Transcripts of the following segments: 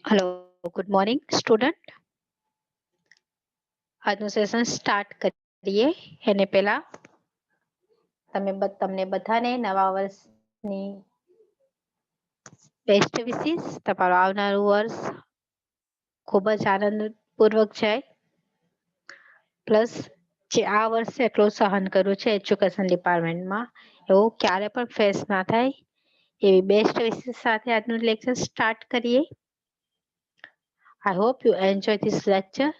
Hello, good morning student. આજનું session start કરીએ એને પહેલા તમને બધાને નવા વર્ષની બેસ્ટ વિશિસ. તમારું આવનારું વર્ષ ખૂબ જ આનંદપૂર્વક જાય. પ્લસ જે આ વર્ષે એટલું સહન કર્યું છે એજ્યુકેશન ડિપાર્ટમેન્ટમાં એવું ક્યારે પણ ફેસ ના થાય એવી બેસ્ટ વિશિસ સાથે આજનું લેક્ચર સ્ટાર્ટ કરીએ. I hope you enjoy this lecture.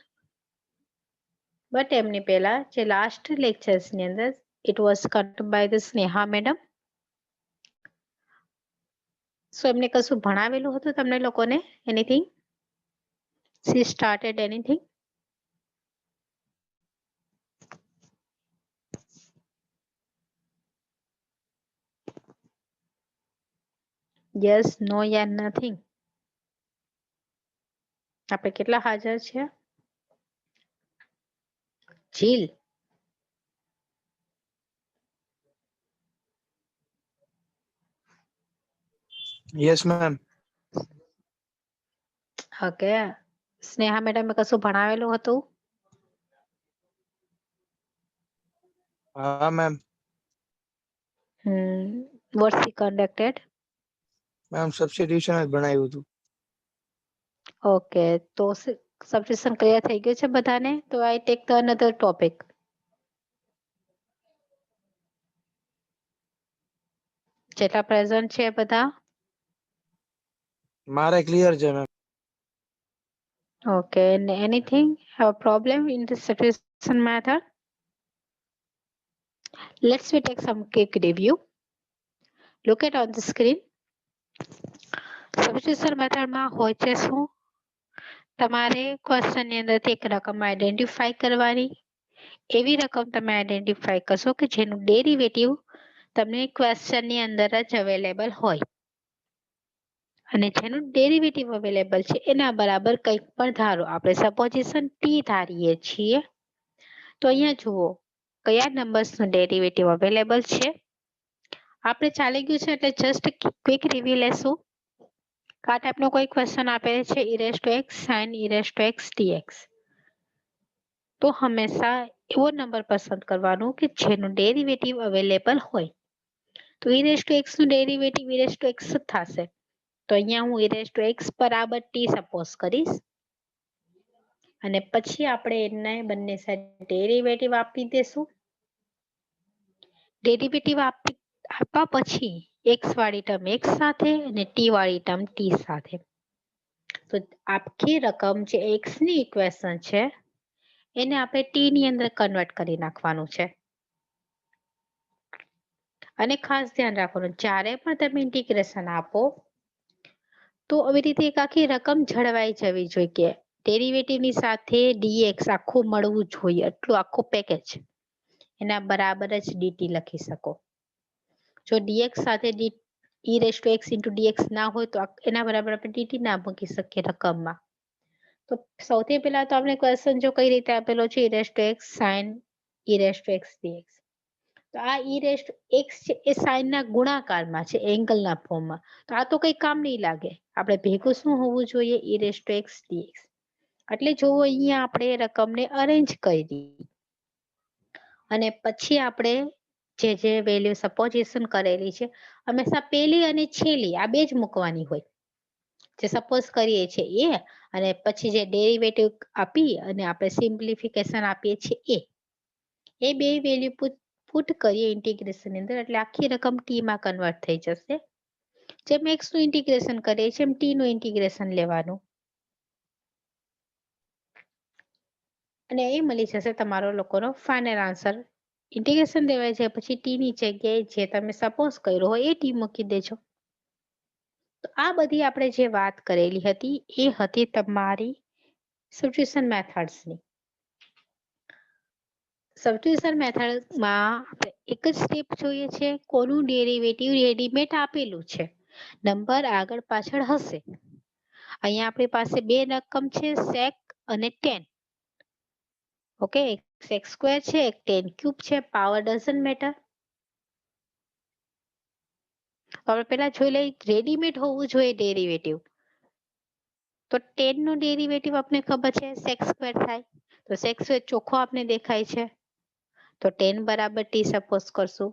But એમની પહેલા જે લાસ્ટ લેક્ચર્સની અંદર it was cut by the Sneha madam. So એમને કશું ભણાવેલું હતું તમને લોકોને? Anything? She started anything? Yes, no, yeah, nothing. આપણે કેટલા હાજર છે? જીલ. Yes, ma'am. ઓકે. સ્નેહા મેડમે કશું ભણાવેલું હતું? Ma'am. What she conducted? Ma'am, substitution જ ભણાવ્યું હતું. ઓકે, તો સબસ્ટિટ્યુશન ક્લિયર થઈ ગયું છે બધાને? તો I take the another topic. જેટલા પ્રેઝન્ટ છે બધા? મારે ક્લિયર છે ma'am. Okay, and anything have a problem in the substitution method? Let's we take some quick review. Look at on the screen. Substitution method માં હોય છે શું? તમારે ક્વેશ્ચન ની અંદરથી એક રકમ આઈડેન્ટિફાઈ કરવાની. એવી રકમ તમે આઈડેન્ટિફાઈ કરશો કે જેનું ડેરિવેટિવ તમને ક્વેશ્ચન ની અંદર જ અવેલેબલ હોય. અને જેનું ડેરિવેટિવ અવેલેબલ છે એના બરાબર કંઈક પણ ધારો. આપણે સપોઝિશન ટી ધારીએ છીએ. તો અહીંયા જુઓ કયા નંબર્સનું ડેરિવેટિવ અવેલેબલ છે. આપણે ચાલી ગયું છે એટલે જસ્ટ ક્વિક રિવ્યુ લેશું. આ ટાઈપનો કોઈ ક્વેશ્ચન આપેલ છે e⁻x sin e⁻x dx. તો હંમેશા એવો નંબર પસંદ કરવાનો કે જેનું ડેરિવેટિવ અવેલેબલ હોય. તો e⁻x નું ડેરિવેટિવ e⁻x જ થશે. તો અહીંયા હું e⁻x બરાબર t સપોઝ કરીશ. અને પછી આપણે એને બંને સાઈડ ડેરિવેટિવ આપી દેશું. ડેરિવેટિવ આપ્યા પછી x વાળી ટર્મ x સાથે અને t વાળી ટર્મ t સાથે. તો આખી રકમ જે x ની ઇક્વેશન છે એને આપણે t ની અંદર કન્વર્ટ કરી નાખવાનું છે. અને ખાસ ધ્યાન રાખવાનું જ્યારે પણ તમે ઇન્ટિગ્રેશન આપો તો આવી રીતે એક આખી રકમ જળવાઈ જવી જોઈએ. ડેરિવેટિવની સાથે dx આખું મળવું જોઈએ, એટલું આખું પેકેજ. એના બરાબર જ dt લખી શકો. જો dx સાથે e⁻x into dx ના હોય તો એના બરાબર આપણે dt ના મૂકી શકીએ રકમમાં. તો સૌથી પહેલા તો આપણે ક્વેશ્ચન જો કઈ રીતે આપેલો છે e⁻x sin e⁻x dx. તો આ e⁻x છે એ sin ના ગુણાકારમાં છે, એંગલના ફોર્મમાં. તો આ તો કઈ કામ નહીં લાગે. આપણે ભેગું શું હોવું જોઈએ e⁻x dx. એટલે જોવો અહીંયા આપણે રકમને અરેન્જ કરી અને પછી આપણે જે વેલ્યુ સપોઝિશન કરેલી છે હંમેશા પહેલી અને છેલ્લી આ બે જ મૂકવાની હોય. જે સપોઝ કરીએ છીએ એ અને પછી જે ડેરિવેટિવ આપી અને આપણે સિમ્પ્લિફિકેશન આપીએ છીએ એ બે વેલ્યુ પુટ કરીએ ઇન્ટિગ્રેશન ની અંદર એટલે આખી રકમ ટી માં કન્વર્ટ થઈ જશે. જેમ x નું ઇન્ટિગ્રેશન કરીએ છીએ એમ ટી નું ઇન્ટિગ્રેશન લેવાનું અને એ મળી જશે તમારો લોકોનો ફાઇનલ આન્સર. ઇન્ટિગ્રેશન લેવાય છે પછી ટી ની જગ્યાએ જે તમે સપોઝ કર્યો હોય એ ટી મૂકી દેજો. તો આ બધી આપણે જે વાત કરેલી હતી એ હતી તમારી સબસ્ટિટ્યુશન મેથડ્સની. સબસ્ટિટ્યુશન મેથડમાં આપણે એક જ સ્ટેપ જોઈએ છે. કોનું ડેરિવેટિવ રેડીમેડ આપેલું છે, નંબર આગળ પાછળ હશે. અહીંયા આપણી પાસે બે રકમ છે sec અને tan. ઓકે, sec સ્ક્વેર છે એક tan ક્યુબ છે. Power doesn't matter. આપણે પહેલા જોઈ લઈએ રેડીમેડ હોવું જોઈએ ડેરિવેટિવ. તો 10 નો ડેરિવેટિવ આપણે ખબર છે sec સ્ક્વેર થાય, તો sec સ્ક્વેર ચોખ્ખો આપણે દેખાય છે, તો 10 બરાબર t સપોઝ કરશું.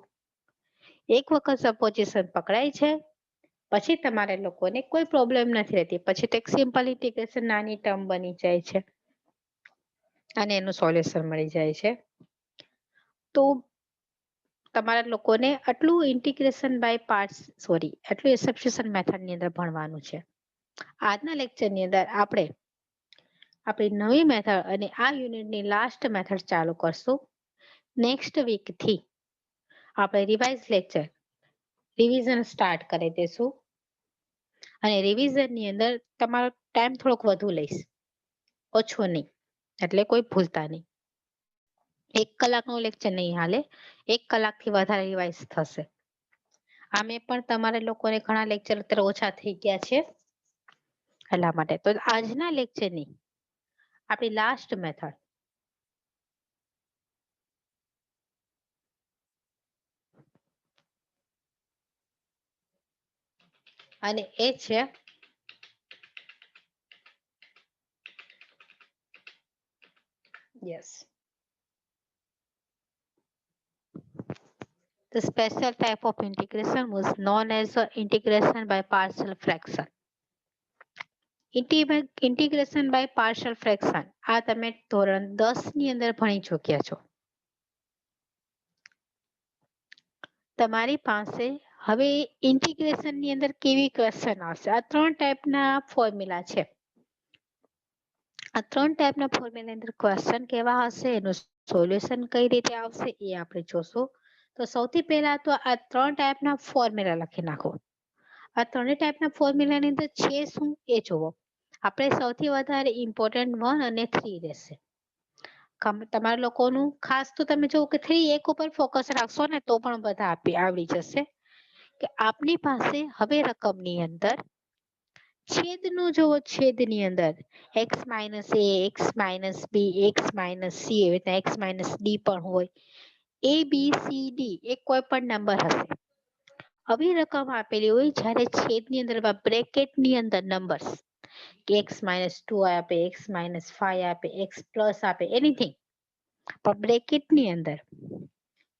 એક વખત સપોઝિશન પકડાય છે પછી તમારે લોકોને કોઈ પ્રોબ્લેમ નથી રહેતી, પછી તો એક સિમ્પલ ઇન્ટિગ્રેશન નાની ટર્મ બની જાય છે અને એનું સોલ્યુશન મળી જાય છે. તો તમારા લોકોને આટલું ઇન્ટિગ્રેશન બાય પાર્ટ્સ આટલું સબસ્ટિટ્યુશન મેથડ ની અંદર ભણવાનું છે. આજના લેક્ચર ની અંદર આપણે આપણી નવી મેથડ અને આ યુનિટની લાસ્ટ મેથડ ચાલુ કરશું. નેક્સ્ટ વીક થી આપણે રિવાઇઝ લેક્ચર રિવિઝન સ્ટાર્ટ કરી દેશું અને રિવિઝન ની અંદર તમારો ટાઈમ થોડોક વધુ લઈશ, ઓછો નહીં, એટલે કોઈ ભૂલતા નહીં. 1 કલાકનો લેક્ચર નહીં હાલે, 1 કલાકથી વધારે રિવાઇઝ થશે. આમે પણ તમારે લોકોને ઘણા લેક્ચર અત્યારે ઓછા થઈ ગયા છે એટલા માટે. તો આજના લેક્ચરની આપણી લાસ્ટ મેથડ અને એ છે The special type of integration was known as integration by partial fraction. Integration by partial fraction આ તમે ધોરણ 10 ની અંદર ભણી ચૂક્યા છો. તમારી પાસે હવે ઇન્ટિગ્રેશન ની અંદર કેવી ક્વેશ્ચન આવશે? આ 3 ટાઈપના ફોર્મ્યુલા છે. આ 3 ટાઈપના ફોર્મ્યુલા અંદર ક્વેશ્ચન કેવા હશે, એનું સોલ્યુશન કઈ રીતે આવશે એ આપણે જોશું. તો સૌથી પહેલા તો આ 3 ટાઈપના ફોર્મ્યુલા લખી નાખો. આ 3 ટાઈપના ફોર્મ્યુલાની અંદર છે શું એ જોવો. આપણે સૌથી વધારે ઇમ્પોર્ટન્ટ 1 અને 3 રહેશે. તમારા લોકોનું ખાસ તો તમે જો કે 3 એક ઉપર ફોકસ રાખશો ને તો પણ બધા આવડી જશે. કે આપની પાસે હવે રકમની અંદર છેદનું જોવો, છેદની અંદર x - a, x - b, x - c એવી રીતે x - d પણ હોય. a b c d એ કોઈ પણ નંબર હશે. આવી રકમ આપેલી હોય જ્યારે છેદની અંદર બ્રેકેટની અંદર નંબર્સ કે x - 2 આપે, x - 5 આપે, x પ્લસ આપે, એનીથિંગ પણ બ્રેકેટની અંદર,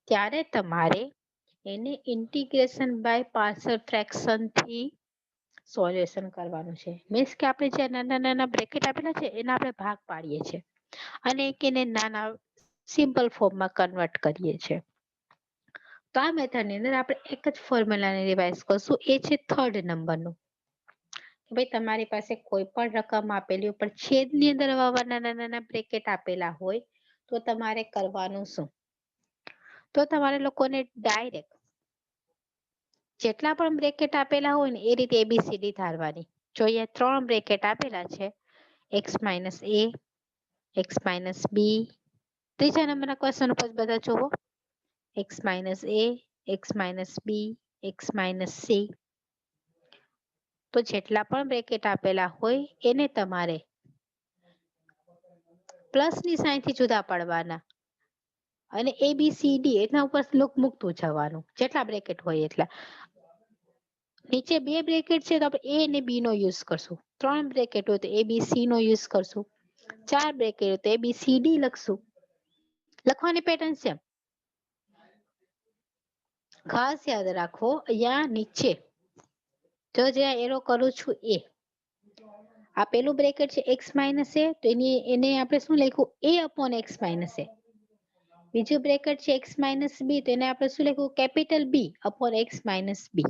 ત્યારે તમારે એને ઇન્ટિગ્રેશન બાય પાર્શિયલ ફ્રેક્શન થી સોલ્યુશન કરવાનું છે. મીન્સ કે આપણે જે નાના નાના બ્રેકેટ આપેલા છે એના આપણે ભાગ પાડીએ છીએ અને એને નાના સિમ્પલ ફોર્મમાં કન્વર્ટ કરીએ છીએ. તો આ મેથડની અંદર આપણે એક જ ફોર્મ્યુલાને રિવાઇઝ કરશું, એ છે 3rd નંબરનું. ભાઈ તમારી પાસે કોઈ પણ રકમ આપેલી ઉપર છેદની અંદર આવા નાના નાના બ્રેકેટ આપેલા હોય તો તમારે કરવાનું શું? તો તમારે લોકોને ડાયરેક્ટ જેટલા પણ બ્રેકેટ આપેલા હોય ને એ રીતે ABCD ધારવાની. જો અહીંયા 3 બ્રેકેટ આપેલા છે, x - a, x - b, ત્રીજા નંબરના ક્વેશ્ચન ઉપર બધા જોવો, x - a, x - b, x - c. તો જેટલા પણ બ્રેકેટ આપેલા હોય એને તમારે પ્લસની સાઇનથી જુદા પાડવાના અને ABCD એના ઉપર મૂકતું જવાનું, જેટલા બ્રેકેટ હોય એટલા. નીચે 2 બ્રેકેટ છે તો આપણે a અને b નો યુઝ કરશું. 3 બ્રેકેટ હોય તો ABC નો યુઝ કરશું. 4 બ્રેકેટ હોય તો ABCD લખશું. લખવાની પેટર્ન સેમ. ખાસ યાદ રાખો અહીંયા નીચે જો જે એરો કરું છું એ આ પેલું બ્રેકેટ છે x - a, તો એને આપણે શું લખ્યું a/x - a. બીજું બ્રેકેટ છે x - b, તો એને આપણે શું લખ્યું કેપિટલ B/x - b.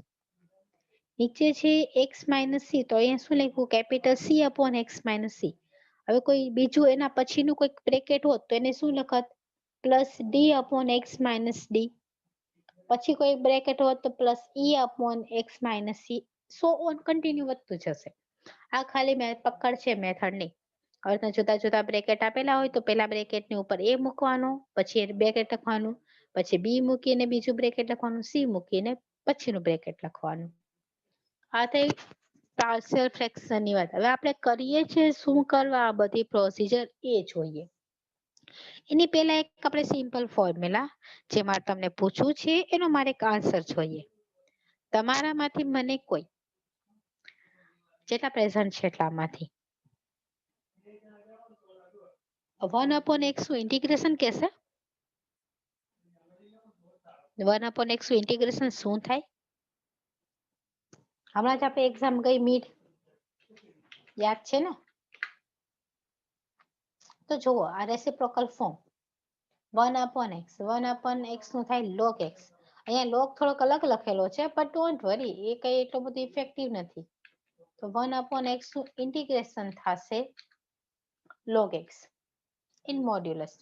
નીચે છે x - c, તો અહીંયા શું લખ્યું કેપિટલ C/x - c. હવે કોઈ બીજું એના પછીનું કોઈ બ્રેકેટ હોત તો એને શું લખત +D/x - d. પછી કોઈ બ્રેકેટ હોત તો +E/x - c. So on continue વધતું જશે. આ ખાલી પકડ છે મેથડની. હવે જુદા જુદા બ્રેકેટ આપેલા હોય તો પેલા બ્રેકેટની ઉપર a મૂકવાનું, પછી બ્રેકેટ લખવાનું, પછી b મૂકીને બીજું બ્રેકેટ લખવાનું, c મૂકીને પછીનું બ્રેકેટ લખવાનું. આ થઈ પાર્શિયલ ફ્રેક્શનની વાત. હવે આપણે કરીએ છીએ શું કરવા, આ બધી પ્રોસીજર એ જોઈએ. એની પહેલા એક આપણે સિમ્પલ ફોર્મ્યુલા જેમાં તમને પૂછવું છે એનો મારે એક આન્સર જોઈએ. તમારામાંથી મને કોઈ જેટલા પ્રેઝન્ટ છે એટલામાંથી 1/x નું ઇન્ટિગ્રેશન કહેશે 1/x નું ઇન્ટિગ્રેશન શું થાય? હમણાં જ આપણે એક્ઝામ ગઈ મિડ યાદ છે ને? તો જુઓ આ રેસિપ્રોકલ ફોર્મ 1/x 1/x નું થાય log x. અહીંયા log થોડોક અલગ લખેલો છે બટ ડોન્ટ વરી એ કઈ એટલો બધો ઇફેક્ટિવ નથી. તો 1/x નું ઇન્ટિગ્રેશન થશે log x in modulus.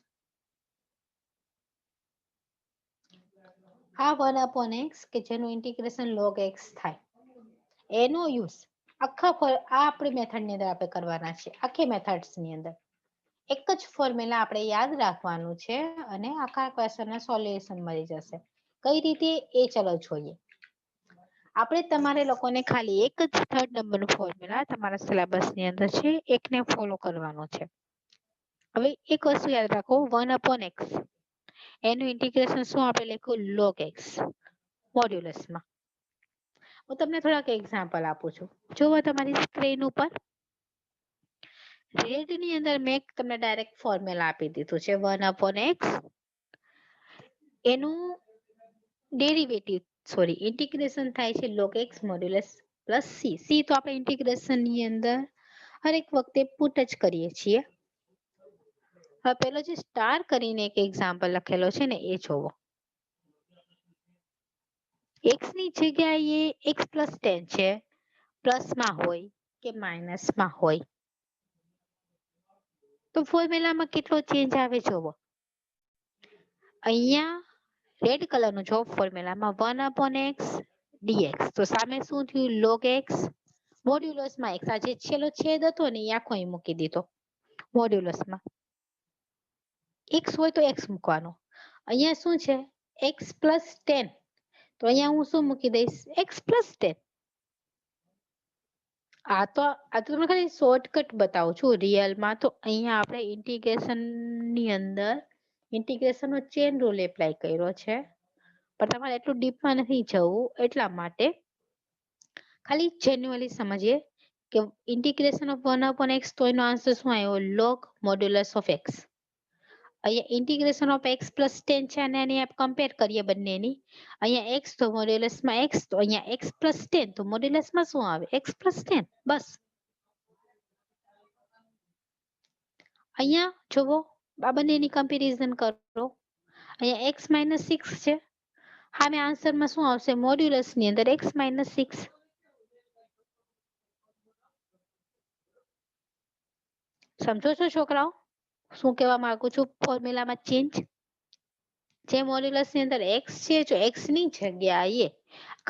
આ 1/x કે જેનું ઇન્ટિગ્રેશન log x થાય એનો યુઝ આ આપણી મેથડ ની અંદર આપણે કરવાના છે. આખી મેથડ્સ ની અંદર એક જ ફોર્મ્યુલા આપણે યાદ રાખવાનું છે અને આખા ક્વેશ્ચનના સોલ્યુશન મળી જશે. કઈ રીતે એ ચલો જોઈએ. આપણે તમારે લોકોને ખાલી એક જ 3rd નંબરનું ફોર્મ્યુલા તમારા સિલેબસ ની અંદર છે એકને ફોલો કરવાનો છે. હવે એક વસ્તુ યાદ રાખો 1/x એનું ઇન્ટિગ્રેશન શું આપણે લખ્યું log x મોડ્યુલસમાં. હું તમને થોડાક એક્ઝામ્પલ આપું છું. જુઓ તમારી સ્ક્રીન ઉપર રેડ ની અંદર મેં તમને ડાયરેક્ટ ફોર્મ્યુલા આપી દીધું છે 1/x એનું ઇન્ટિગ્રેશન થાય છે log x modulus plus c. c તો આપણે ઇન્ટિગ્રેશન ની અંદર હરેક વખતે પુટ જ કરીએ છીએ. હવે પેલો જે સ્ટાર કરીને એક એક્ઝામ્પલ લખેલો છે ને એ જોવો. x ની જગ્યાએ x પ્લસ 10 છે પ્લસમાં હોય કે માઇનસમાં હોય તો ફોર્મ્યુલામાં કેટલો ચેન્જ આવે જોવો. અહીંયા રેડ કલરનું જો ફોર્મ્યુલામાં 1/x dx તો સામે શું થયું log x મોડ્યુલસમાં x. આ જે છેલ્લો છેદ હતો ને એ આખો અહીં મૂકી દીધો મોડ્યુલસમાં. x હોય તો x મૂકવાનો. અહીંયા શું છે x પ્લસ 10 તો અહીંયા હું શું મૂકી દઈશ x પ્લસ 10. આ તો તમને ખાલી શોર્ટકટ બતાવું છું. રિયલમાં તો અહીંયા આપણે ઇન્ટિગ્રેશન ની અંદર ઇન્ટિગ્રેશનનો ચેન રૂલ એપ્લાય કર્યો છે પણ તમારે એટલું ડીપમાં નથી જવું એટલા માટે ખાલી જેન્યુઅલી સમજીએ કે ઇન્ટિગ્રેશન ઓફ 1/x તો એનો આન્સર શું આવ્યો log મોડ્યુલસ ઓફ x. અહીંયા ઇન્ટિગ્રેશન ઓફ x પ્લસ 10 છે અને એની કમ્પેર કરીએ બંનેની. અહીંયા x તો મોડ્યુલસમાં x તો અહીંયા x પ્લસ 10 તો મોડ્યુલસમાં શું આવે x પ્લસ 10 બસ. અહીંયા જુઓ આ બંનેની કમ્પેરિઝન કરો. અહીંયા x માઇનસ 6 છે સામે આન્સરમાં શું આવશે મોડ્યુલસ ની અંદર x માઇનસ 6. સમજો છો છોકરાઓ શું કહેવા માંગુ છું? ફોર્મ્યુલામાં ચેન્જ જે મોડ્યુલસ ની અંદર x છે જો x ની જગ્યાએ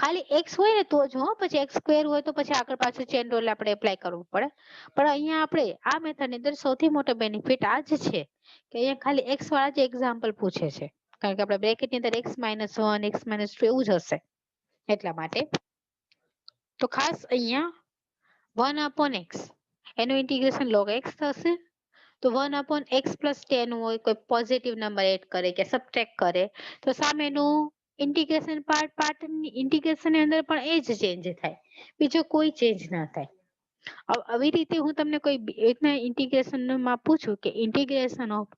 ખાલી x હોય ને તો જ પછી x સ્ક્વેર હોય તો પછી આગળ પાછળ ચેન રૂલ આપણે એપ્લાય કરવું પડે. પણ અહીંયા આપણે આ મેથડ ની અંદર સૌથી મોટો બેનિફિટ આ જ છે કે અહીંયા ખાલી x વાળા જ એક્ઝામ્પલ પૂછે છે કારણ કે આપણે બ્રેકેટ ની અંદર x માઇનસ 1 x માઇનસ 2 એવું જ હશે એટલા માટે. તો ખાસ અહીંયા 1/x એનું ઇન્ટિગ્રેશન log x થશે. તો 1/x પ્લસ 10 હોય કોઈ પોઝિટિવ નંબર એડ કરે કે સબટ્રેક્ટ કરે તો સામેનું ઇન્ટિગ્રેશન ઇન્ટિગ્રેશન ની અંદર પણ એ જ ચેન્જ થાય બીજો કોઈ ચેન્જ ના થાય. આવી રીતે હું તમને કોઈ ઇન્ટિગ્રેશન માં પૂછું કે ઇન્ટિગ્રેશન ઓફ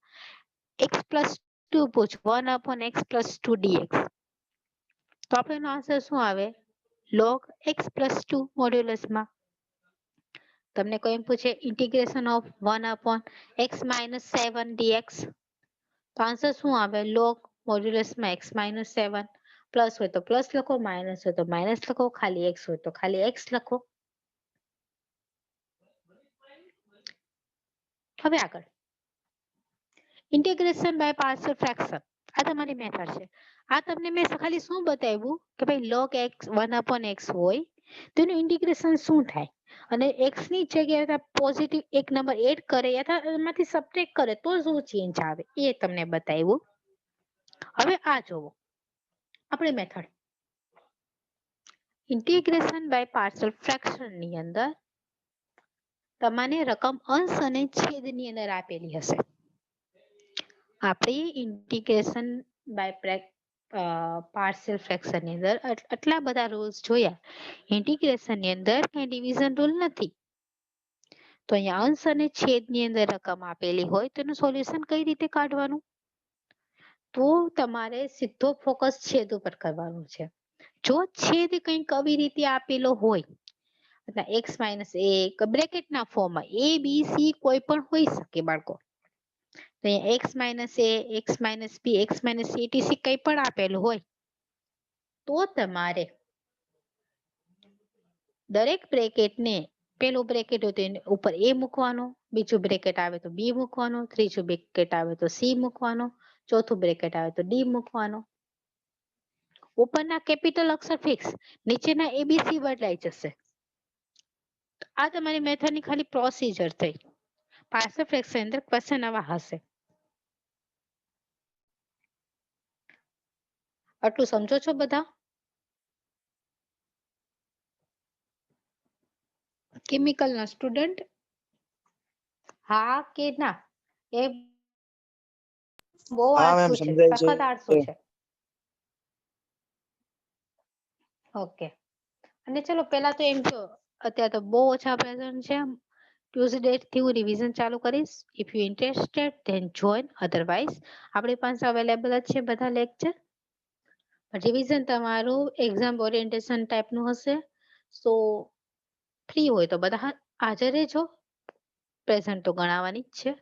x પ્લસ 2 પૂછું 1/x પ્લસ 2 dx તો આપણે એનો આન્સર શું આવે log x પ્લસ 2 મોડ્યુલસમાં. તમને કોઈ એમ પૂછે integration of 1/x minus 7 dx તો આન્સર શું આવે log મોડ્યુલસમાં x માઇનસ 7. પ્લસ હોય તો પ્લસ લખો માઇનસ હોય તો માઇનસ લખો ખાલી x હોય તો ખાલી x લખો. હવે આગળ ઇન્ટિગ્રેશન બાય પાર્શિયલ ફ્રેક્શન આ તમારી મેથડ છે. આ તમને મેં ખાલી શું બતાવ્યું કે ભાઈ log x 1/x હોય તો એનું ઇન્ટિગ્રેશન શું થાય અને x ની જગ્યાએ પોઝિટિવ એક નંબર એડ કરે અથવા એમાંથી સબટ્રેક્ટ કરે તો શું ચેન્જ આવે એ તમને બતાવ્યું. હવે આ જોવો આપણી method integration by partial fraction ની અંદર તમને રકમ અંશ અને છેદ ની અંદર આપેલી હશે. આપણે ઇન્ટિગ્રેશન બાય પાર્શિયલ ફ્રેક્શન ની અંદર આટલા બધા રૂલ્સ જોયા. ઇન્ટિગ્રેશન ની અંદર કઈ ડિવિઝન રૂલ નથી તો અહીંયા અંશ અને છેદની અંદર રકમ આપેલી હોય તો એનું સોલ્યુશન કઈ રીતે કાઢવાનું? તો તમારે સીધો ફોકસ છેદ ઉપર કરવાનું છે. જો છેદ કંઈક આવી રીતે આપેલો હોય x માઇનસ એક બ્રેકેટના ફોર્મમાં a b c કોઈ પણ હોઈ શકે બાળકો. તો અહીંયા x minus a, x minus b, x minus c, etc કંઈ પણ આપેલું હોય તો તમારે દરેક બ્રેકેટને પેલું બ્રેકેટ હોય તો એને ઉપર a મૂકવાનો, બીજું બ્રેકેટ આવે તો b મૂકવાનો, ત્રીજું બ્રેકેટ આવે તો c મૂકવાનો, ચોથું બ્રેકેટ આવે તો d મૂકવાનો. ઉપરના કેપિટલ અક્ષર ફિક્સ, નીચેના એબીસી બદલાઈ જશે. આ તમારી મેથડની ખાલી પ્રોસીજર થઈ. પાર્શિયલ ફ્રેક્શન અંદર ક્વેશ્ચન આવા હશે. આટલું સમજો છો બધા? કેમિકલ ના સ્ટુડન્ટ હા કે ના? એ બહુ હા મેમ આળસુ છે, સમજાય સખત આળસુ છે. છે. ઓકે. અને ચલો પેલા તો એમ કહો, અત્યારે તો બહુ ઓછા પ્રેઝન્ટ છે. ટ્યુઝડે થી હું રિવિઝન ચાલુ કરીશ. If you interested then join, otherwise આપણી પાસે અવેલેબલ જ છે બધા લેક્ચર. રિવિઝન તમારું એક્ઝામ ઓરિએન્ટેશન ટાઈપનું હશે. સો ફ્રી હોય તો બધા હાજર રહેજો. પ્રેઝન્ટ તો ગણાવવાની જ છે.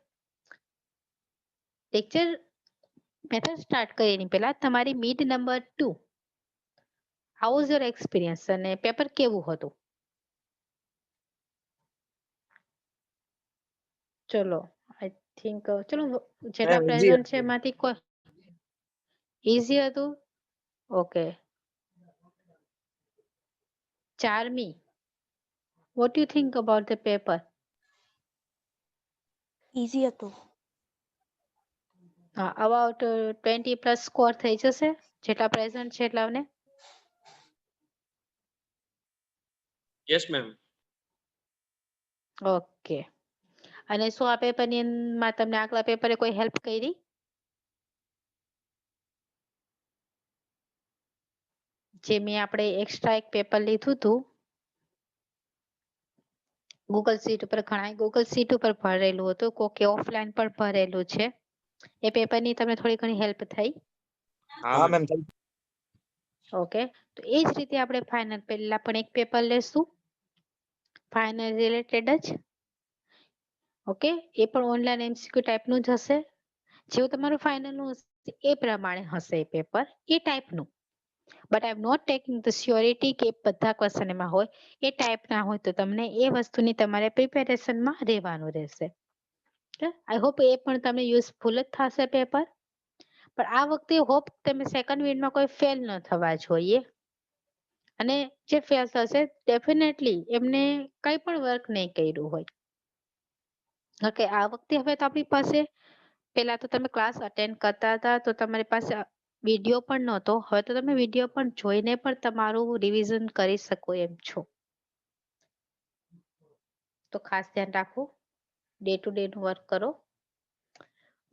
લેક્ચર મેથડ સ્ટાર્ટ કરીએ એની પહેલા તમારી mid number 2 how was your experience અને પેપર કેવું હતું? ચલો આઈ થિંક ચલો જેટલા મેમ ઈઝી પ્રેઝન્ટ છે હતું. એમાંથી કોઈ ઈઝી હતું? Okay. Charmi, what do you think about the paper? Easy હતું. અબાઉટ 20 પ્લસ સ્કોર થઈ જશે જેટલા પ્રેઝન્ટ છે એટલાને? Yes ma'am. ઓકે. અને શું આ પેપરની માં તમને આગલા પેપરે કોઈ હેલ્પ કરી? જે મેં આપણે એક્સ્ટ્રા એક પેપર લીધું હતું ગૂગલ સીટ ઉપર, ઘણા ગૂગલ સીટ ઉપર ભરેલું હતું, કોકે ઓફલાઈન પણ ભરેલું છે. એ પેપરની તમને થોડી ઘણી હેલ્પ થઈ? હા મેમ. ઓકે. તો એ જ રીતે આપણે ફાઇનલ પહેલા પણ એક પેપર લેશું ફાઇનલ રિલેટેડ જ. ઓકે. એ પણ ઓનલાઈન એમસીક્યુ ટાઈપનું જ હશે. જેવું તમારું ફાઇનલનું હશે એ પ્રમાણે હશે એ પેપર, એ ટાઈપનું. But I am not taking the surety કે બધા ક્વેશ્ચન એમાં હોય. એ ટાઈપ ના હોય તો તમને એ વસ્તુની તમારે પ્રિપેરેશનમાં રહેવાનું રહેશે. આઈ હોપ એ પણ તમને યુઝફુલ જ થશે પેપર. પણ આ વખતે હોપ તમે સેકન્ડ યુનિટમાં કોઈ ફેલ ન થવા જોઈએ. અને જે ફેલ થશે ડેફિનેટલી એમને કંઈ પણ વર્ક નહીં કર્યું હોય. ઓકે. આ વખતે હવે તો આપણી પાસે પેલા તો તમે ક્લાસ અટેન્ડ કરતા હતા તો તમારી પાસે વિડીયો પણ નહોતો. હવે તો તમે વિડીયો પણ જોઈને પણ તમારું રિવિઝન કરી શકો એમ છો. તો ખાસ ધ્યાન રાખો, ડે ટુ ડે નું વર્ક કરો.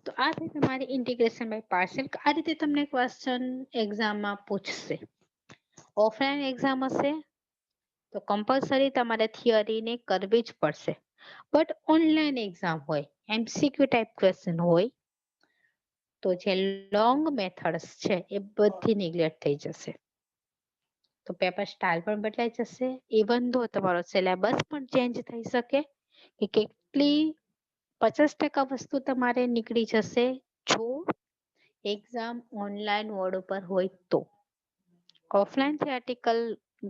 તો આ છે તમારી ઇન્ટિગ્રેશન બાય પાર્શિયલ. આ રીતે તમને ક્વેશ્ચન એક્ઝામમાં પૂછશે. ઓફલાઈન એક્ઝામ હશે તો કમ્પલસરી તમારે થિયરીને કરવી જ પડશે. બટ ઓનલાઈન એક્ઝામ હોય, એમસીક્યુ ટાઈપ ક્વેશ્ચન હોય તો જે લોંગ મેથડ્સ છે એ બધી નિગ્લેક્ટ થઈ જશે. તો પેપર સ્ટાઇલ પણ બદલાઈ જશે. ઇવન ધો તમારો સિલેબસ પણ ચેન્જ થઈ શકે કે કેટલી 50% વસ્તુ તમારે નીકળી જશે જો એક્ઝામ ઓનલાઈન મોડ ઉપર હોય તો. ઓફલાઈન થિયરિટિકલ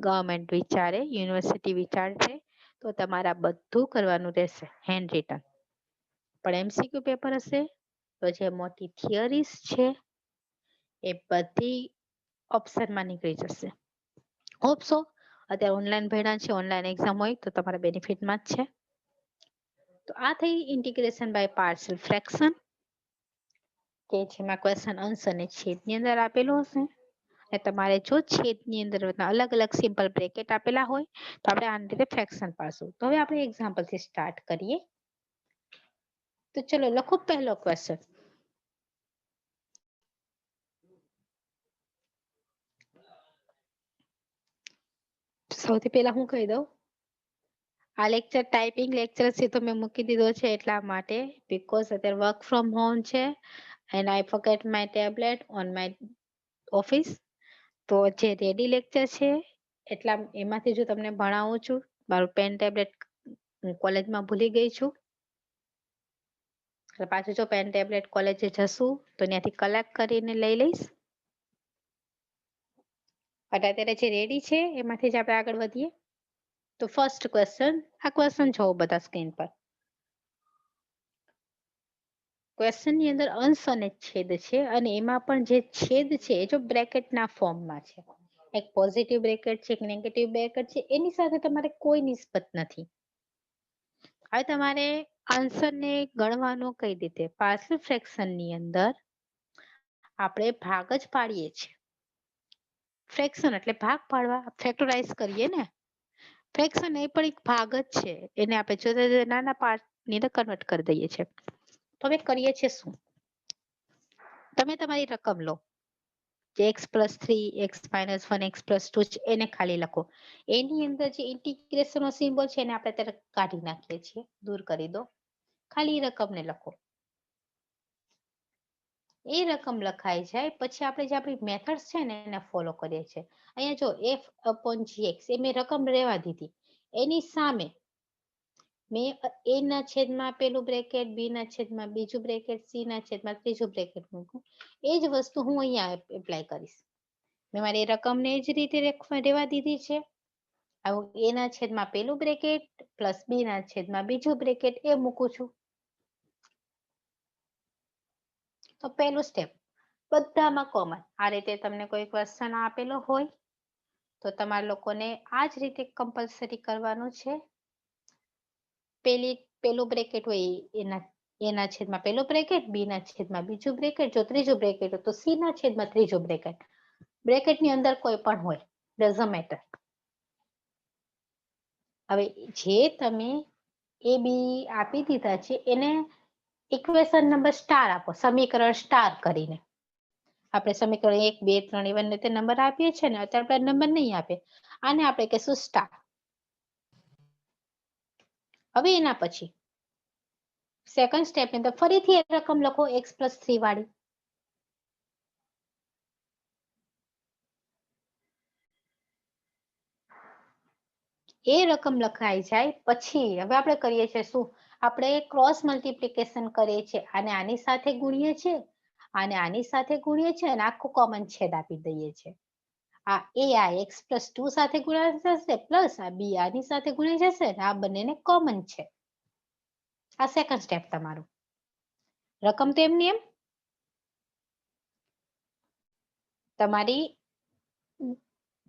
ગવર્મેન્ટ વિચારે, યુનિવર્સિટી વિચારશે તો તમારા બધું કરવાનું રહેશે હેન્ડ રિટન. પણ એમસીક્યુ પેપર હશે તો જે મોટી થિયરીઝ છે એ બધી ઓપ્શનમાં નીકળી જશે. હોપ સો અત્યારે ઓનલાઈન ભણ્યા છે, ઓનલાઈન એક્ઝામ હોય તો તમારા બેનિફિટમાં જ છે. તો આ થઈ ઇન્ટિગ્રેશન બાય પાર્શિયલ ફ્રેક્શન કે જેમાં ક્વેશ્ચન આન્સર ને છેદની અંદર આપેલું હશે. અને તમારે જો છેદની અંદર અલગ અલગ સિમ્પલ બ્રેકેટ આપેલા હોય તો આપણે આની રીતે ફ્રેક્શન પાડશું. તો હવે આપણે એક્ઝામ્પલ થી સ્ટાર્ટ કરીએ. તો ચલો લખો પહેલો ક્વેશ્ચન. સૌથી પહેલા હું કહી દઉં આ લેક્ચર ટાઈપિંગ લેક્ચર છે તો મેં મૂકી દીધો છે એટલા માટે બીકોઝ અત્યારે વર્ક ફ્રોમ હોમ છે and I forget my tablet on my office. તો જે રેડી લેક્ચર છે એટલા એમાંથી જો તમને ભણાવું છું. મારું પેન ટેબ્લેટ હું કોલેજમાં ભૂલી ગઈ છું. એટલે પાછું જો પેન ટેબ્લેટ કોલેજે જશું તો ત્યાંથી કલેક્ટ કરીને લઈ લઈશ. બટ અત્યારે જે રેડી છે એમાંથી જ આપણે આગળ વધીએ. તો ફર્સ્ટ ક્વેશ્ચન, આ ક્વેશ્ચન જોવો બધા સ્ક્રીન પર. ક્વેશ્ચન ની અંદર અંશ અને છેદ છે અને એમાં પણ જે છેદ છે એ જો બ્રેકેટના ફોર્મમાં છે. એક પોઝિટિવ બ્રેકેટ છે, એક નેગેટિવ બ્રેકેટ છે, એની સાથે તમારે કોઈ નિસ્બત નથી. હવે તમારે આન્સરને ગણવાનો કઈ રીતે? પાર્શિયલ ફ્રેક્શન ની અંદર આપણે ભાગ જ પાડીએ છીએ. ફ્રેક્શન એટલે ભાગ પાડવા, ફેક્ટરાઇઝ કરીએ ને. ફ્રેક્શન એ પણ એક ભાગ જ છે. એને આપણે જુદા જુદા નાના પાર્ટ ની અંદર કન્વર્ટ કરી દઈએ છીએ. તો હવે કરીએ છીએ શું? તમે તમારી રકમ લો. જે x+3, x-1, x+2 છે એને ખાલી લખો. એની અંદર જે ઇન્ટિગ્રેશન નો સિમ્બોલ છે એને આપણે અત્યારે કાઢી નાખીએ છીએ, દૂર કરી દો. ખાલી રકમને લખો. એ રકમ લખાઈ જાય પછી આપણે જે આપણી મેથડ્સ છે ને એને ફોલો કરીએ છીએ. અહીંયા જો f/gx એ મેં રકમ રહેવા દીધી. એની સામે મેં a ના છેદમાં પેલું બ્રેકેટ, b ના છેદમાં બીજું બ્રેકેટ, c ના છેદમાં ત્રીજું બ્રેકેટ મૂકું. એ જ વસ્તુ હું અહીંયા એપ્લાય કરીશ. મેં મારી રકમને એ જ રીતે રહેવા દીધી છે. આવું a ના છેદમાં પેલું બ્રેકેટ પ્લસ b ના છેદમાં બીજું બ્રેકેટ એ મૂકું છું. તો પહેલું સ્ટેપ બધામાં કોમન. આ રીતે તમને કોઈ ક્વેશ્ચન આપેલો હોય તો તમારા લોકોને આ જ રીતે કમ્પલસરી કરવાનું છે. પેલું બ્રેકેટ હોય એના છેદમાં પેલું બ્રેકેટ, બી ના છેદમાં બીજું બ્રેકેટ, જો ત્રીજું બ્રેકેટ હોય તો સી ના છેદમાં ત્રીજું બ્રેકેટ. બ્રેકેટની અંદર કોઈ પણ હોય, ડઝન્ટ મેટર. હવે જે તમે એ બી આપી દીધા છે એને ઇક્વેશન નંબર સ્ટાર આપો, સમીકરણ સ્ટાર કરીને. આપણે સમીકરણ 1, 2, 3 એવા રીતે નંબર આપીએ છીએ ને, અત્યારે આપણે નંબર નહીં આપે. આને આપણે કહીશું સ્ટાર. હવે એના પછી સેકન્ડ સ્ટેપ ની અંદર ફરીથી એ રકમ લખો x+3 વાળી. એ રકમ લખાઈ જાય પછી હવે આપણે કરીએ છીએ શું? આપણે ક્રોસ મલ્ટિપ્લિકેશન કરીએ છીએ. આને આની સાથે ગુણીએ છીએ, આને આની સાથે ગુણીએ છીએ અને આખું કોમન છેદ આપી દઈએ છીએ. આ a x+2 સાથે ગુણાઈ જશે પ્લસ આ b આની સાથે ગુણાઈ જશે અને આ બંનેને કોમન છે. આ સેકન્ડ સ્ટેપ તમારું. રકમ તો એમની એમ તમારી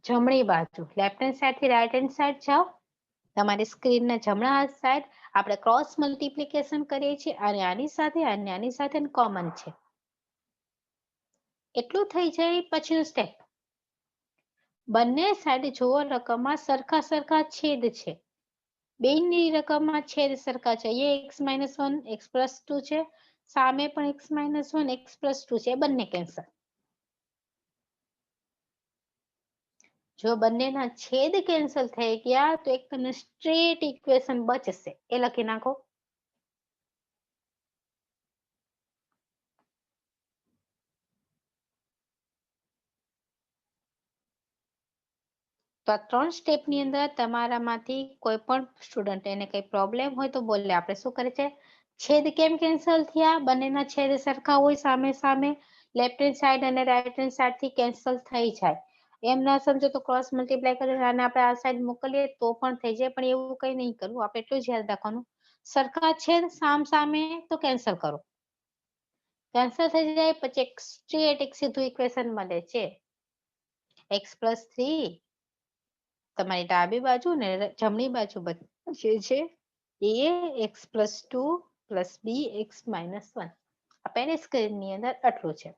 જમણી બાજુ લેફ્ટ હેન્ડ સાઈડ થી રાઈટ હેન્ડ સાઈડ જાઓ. તમારી સ્ક્રીનના જમણા હાથ સાઈડ આપણે ક્રોસ મલ્ટિપ્લિકેશન કરીએ છીએ અને આની સાથે કોમન છે. એટલું થઈ જાય પછીનું સ્ટેપ. બંને સાઈડ જુઓ રકમમાં સરખા છેદ છે. બેની રકમમાં છેદ સરખા છે. અહીંયા x-1 x+2 છે, સામે પણ x-1 x+2 છે. બંને કેન્સલ. જો બંનેના છેદ કેન્સલ થઈ ગયા તો એક તમને સ્ટ્રેટ ઇક્વેશન બચશે. એ લખી નાખો. તો આ 3 સ્ટેપની અંદર તમારામાંથી કોઈ પણ સ્ટુડન્ટ એને કઈ પ્રોબ્લેમ હોય તો બોલે. આપણે શું કરે છે? છેદ કેમ કેન્સલ થયા? બંનેના છેદ સરખા હોય સામે લેફ્ટ હેન્ડ સાઈડ અને રાઈટ હેન્ડ સાઈડ થી કેન્સલ થઈ જાય. એમ ના સમજો તો ક્રોસ મલ્ટીપ્લાય કરીને આને આપણે આ સાઈડ મોકલીએ તો પણ થઈ જાય, પણ એવું કઈ નહીં કરવું. આપણે એટલું જ યાદ રાખવાનું, સરખા છેદ સામે તો કેન્સલ કરો. કેન્સલ થઈ જાય પછી એક સ્ટ્રેટ એક સીધું ઇક્વેશન મળે છે. x+3 તમારી ડાબી બાજુ ને જમણી બાજુ જે છે a x+2 plus b x-1. આ પહેલી સ્ક્રીનની અંદર આટલું છે.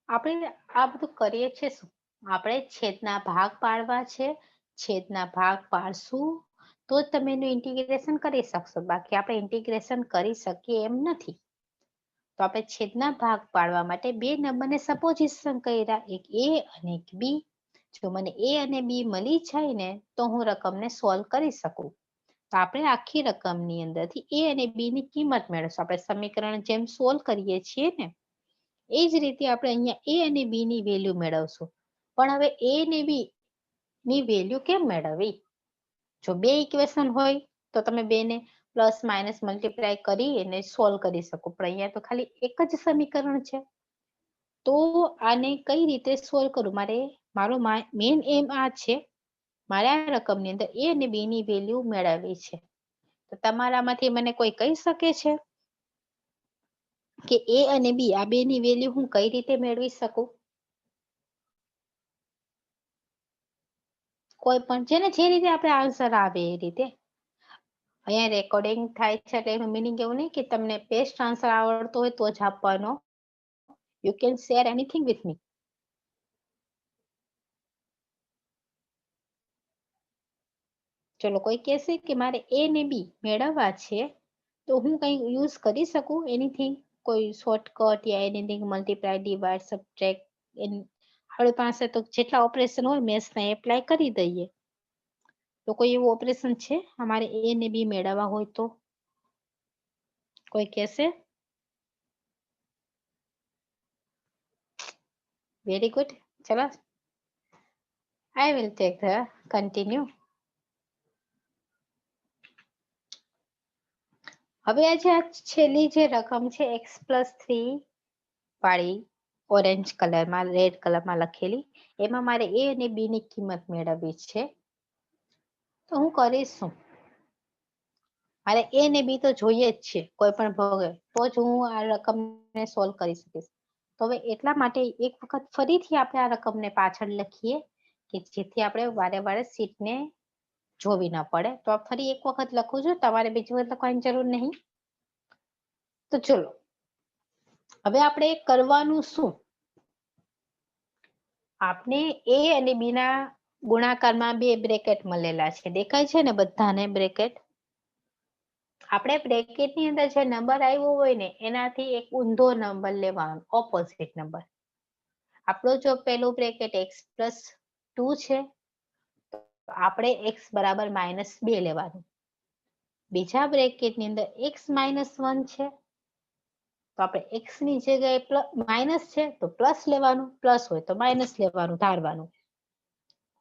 આપણે આ બધું કરીએ છીએ શું? આપણે છેદના ભાગ પાડવા છે. છેદના ભાગ પાડશું તો જ તમે એનું ઇન્ટિગ્રેશન કરી શકશો. બાકી આપણે ઇન્ટિગ્રેશન કરી શકીએ એમ નથી. તો આપણે છેદના ભાગ પાડવા માટે બે નંબરને સપોઝિશન કર્યા, એક a અને એક b. જો મને એ અને બી મળી જાય ને તો હું રકમને સોલ્વ કરી શકું. તો આપણે આખી રકમની અંદરથી એ અને બી ની કિંમત મેળવશું. આપણે સમીકરણ જેમ સોલ્વ કરીએ છીએ ને એ જ રીતે આપણે અહીંયા એ અને બી ની વેલ્યુ મેળવશું. પણ હવે એ અને બી ની વેલ્યુ કેમ મેળવવી? જો બે ઇક્વેશન હોય તો તમે બેને પ્લસ માઇનસ મલ્ટીપ્લાય કરી અને સોલ્વ કરી શકો, પણ અહીંયા તો ખાલી એક જ સમીકરણ છે. તો આને કઈ રીતે સોલ્વ કરું? મારો મેઇન એમ આ છે, મારે આ રકમની અંદર એ અને બી ની વેલ્યુ મેળવવી છે. તો તમારામાંથી મને કોઈ કહી શકે છે કે એ અને બી આ બે ની વેલ્યુ હું કઈ રીતે મેળવી શકું? કોઈ પણ જેને જે રીતે આપણે આન્સર આવે એ રીતે. અહીંયા રેકોર્ડિંગ થાય છે એટલે એનું મિનિંગ એવું નહીં કે તમને બેસ્ટ આન્સર આવડતો હોય તો જ આપવાનો. You can share anything with me. ચલો કોઈ કહેશે કે મારે એ ને બી મેળવવા છે તો હું કંઈ યુઝ કરી શકું એનીથિંગ, કોઈ શોર્ટકટ યા એનીથિંગ, મલ્ટીપ્લાય, ડિવાઇડ, સબટ્રેક્ટ. આપણી પાસે તો જેટલા ઓપરેશન હોય મેથ્સના એપ્લાય કરી દઈએ. તો કોઈ એવું ઓપરેશન છે અમારે એ ને બી મેળવવા હોય તો? કોઈ કહેશે? Very good. ચલો I will take the continue. હવે આજે આ છેલ્લી જે રકમ છે x+3 વાળી ઓરેન્જ કલરમાં, રેડ કલરમાં લખેલી, એમાં મારે એ અને બી ની કિંમત મેળવવી છે. તો હું કરીશ શું? મારે એ ને બી તો જોઈએ જ છે કોઈ પણ ભોગે, તો જ હું આ રકમને સોલ્વ કરી શકીશ. તો હવે એટલા માટે એક વખત ફરીથી આપણે આ રકમને પાછળ લખીએ કે જેથી આપણે વારે વારે શીટને જોવી ન પડે. તો ફરી એક વખત લખું છું, તમારે બીજી વખત લખવાની જરૂર નહીં. તો ચલો હવે આપણે કરવાનું શું? આપણે એ અને બી ના ગુણાકારમાં બે બ્રેકેટ મળેલા છે, દેખાય છે ને બધાને બ્રેકેટ? આપણે બ્રેકેટની અંદર જે નંબર આવ્યો હોય ને એનાથી એક ઊંધો નંબર લેવાનો, ઓપોઝિટ નંબર. આપણો જો પેલું બ્રેકેટ x+2 છે તો આપણે x બરાબર -2 લેવાનું. બીજા બ્રેકેટની અંદર x -1 છે તો આપણે x ની જગ્યાએ માઇનસ છે તો પ્લસ લેવાનું, પ્લસ હોય તો માઇનસ લેવાનું, ધારવાનું.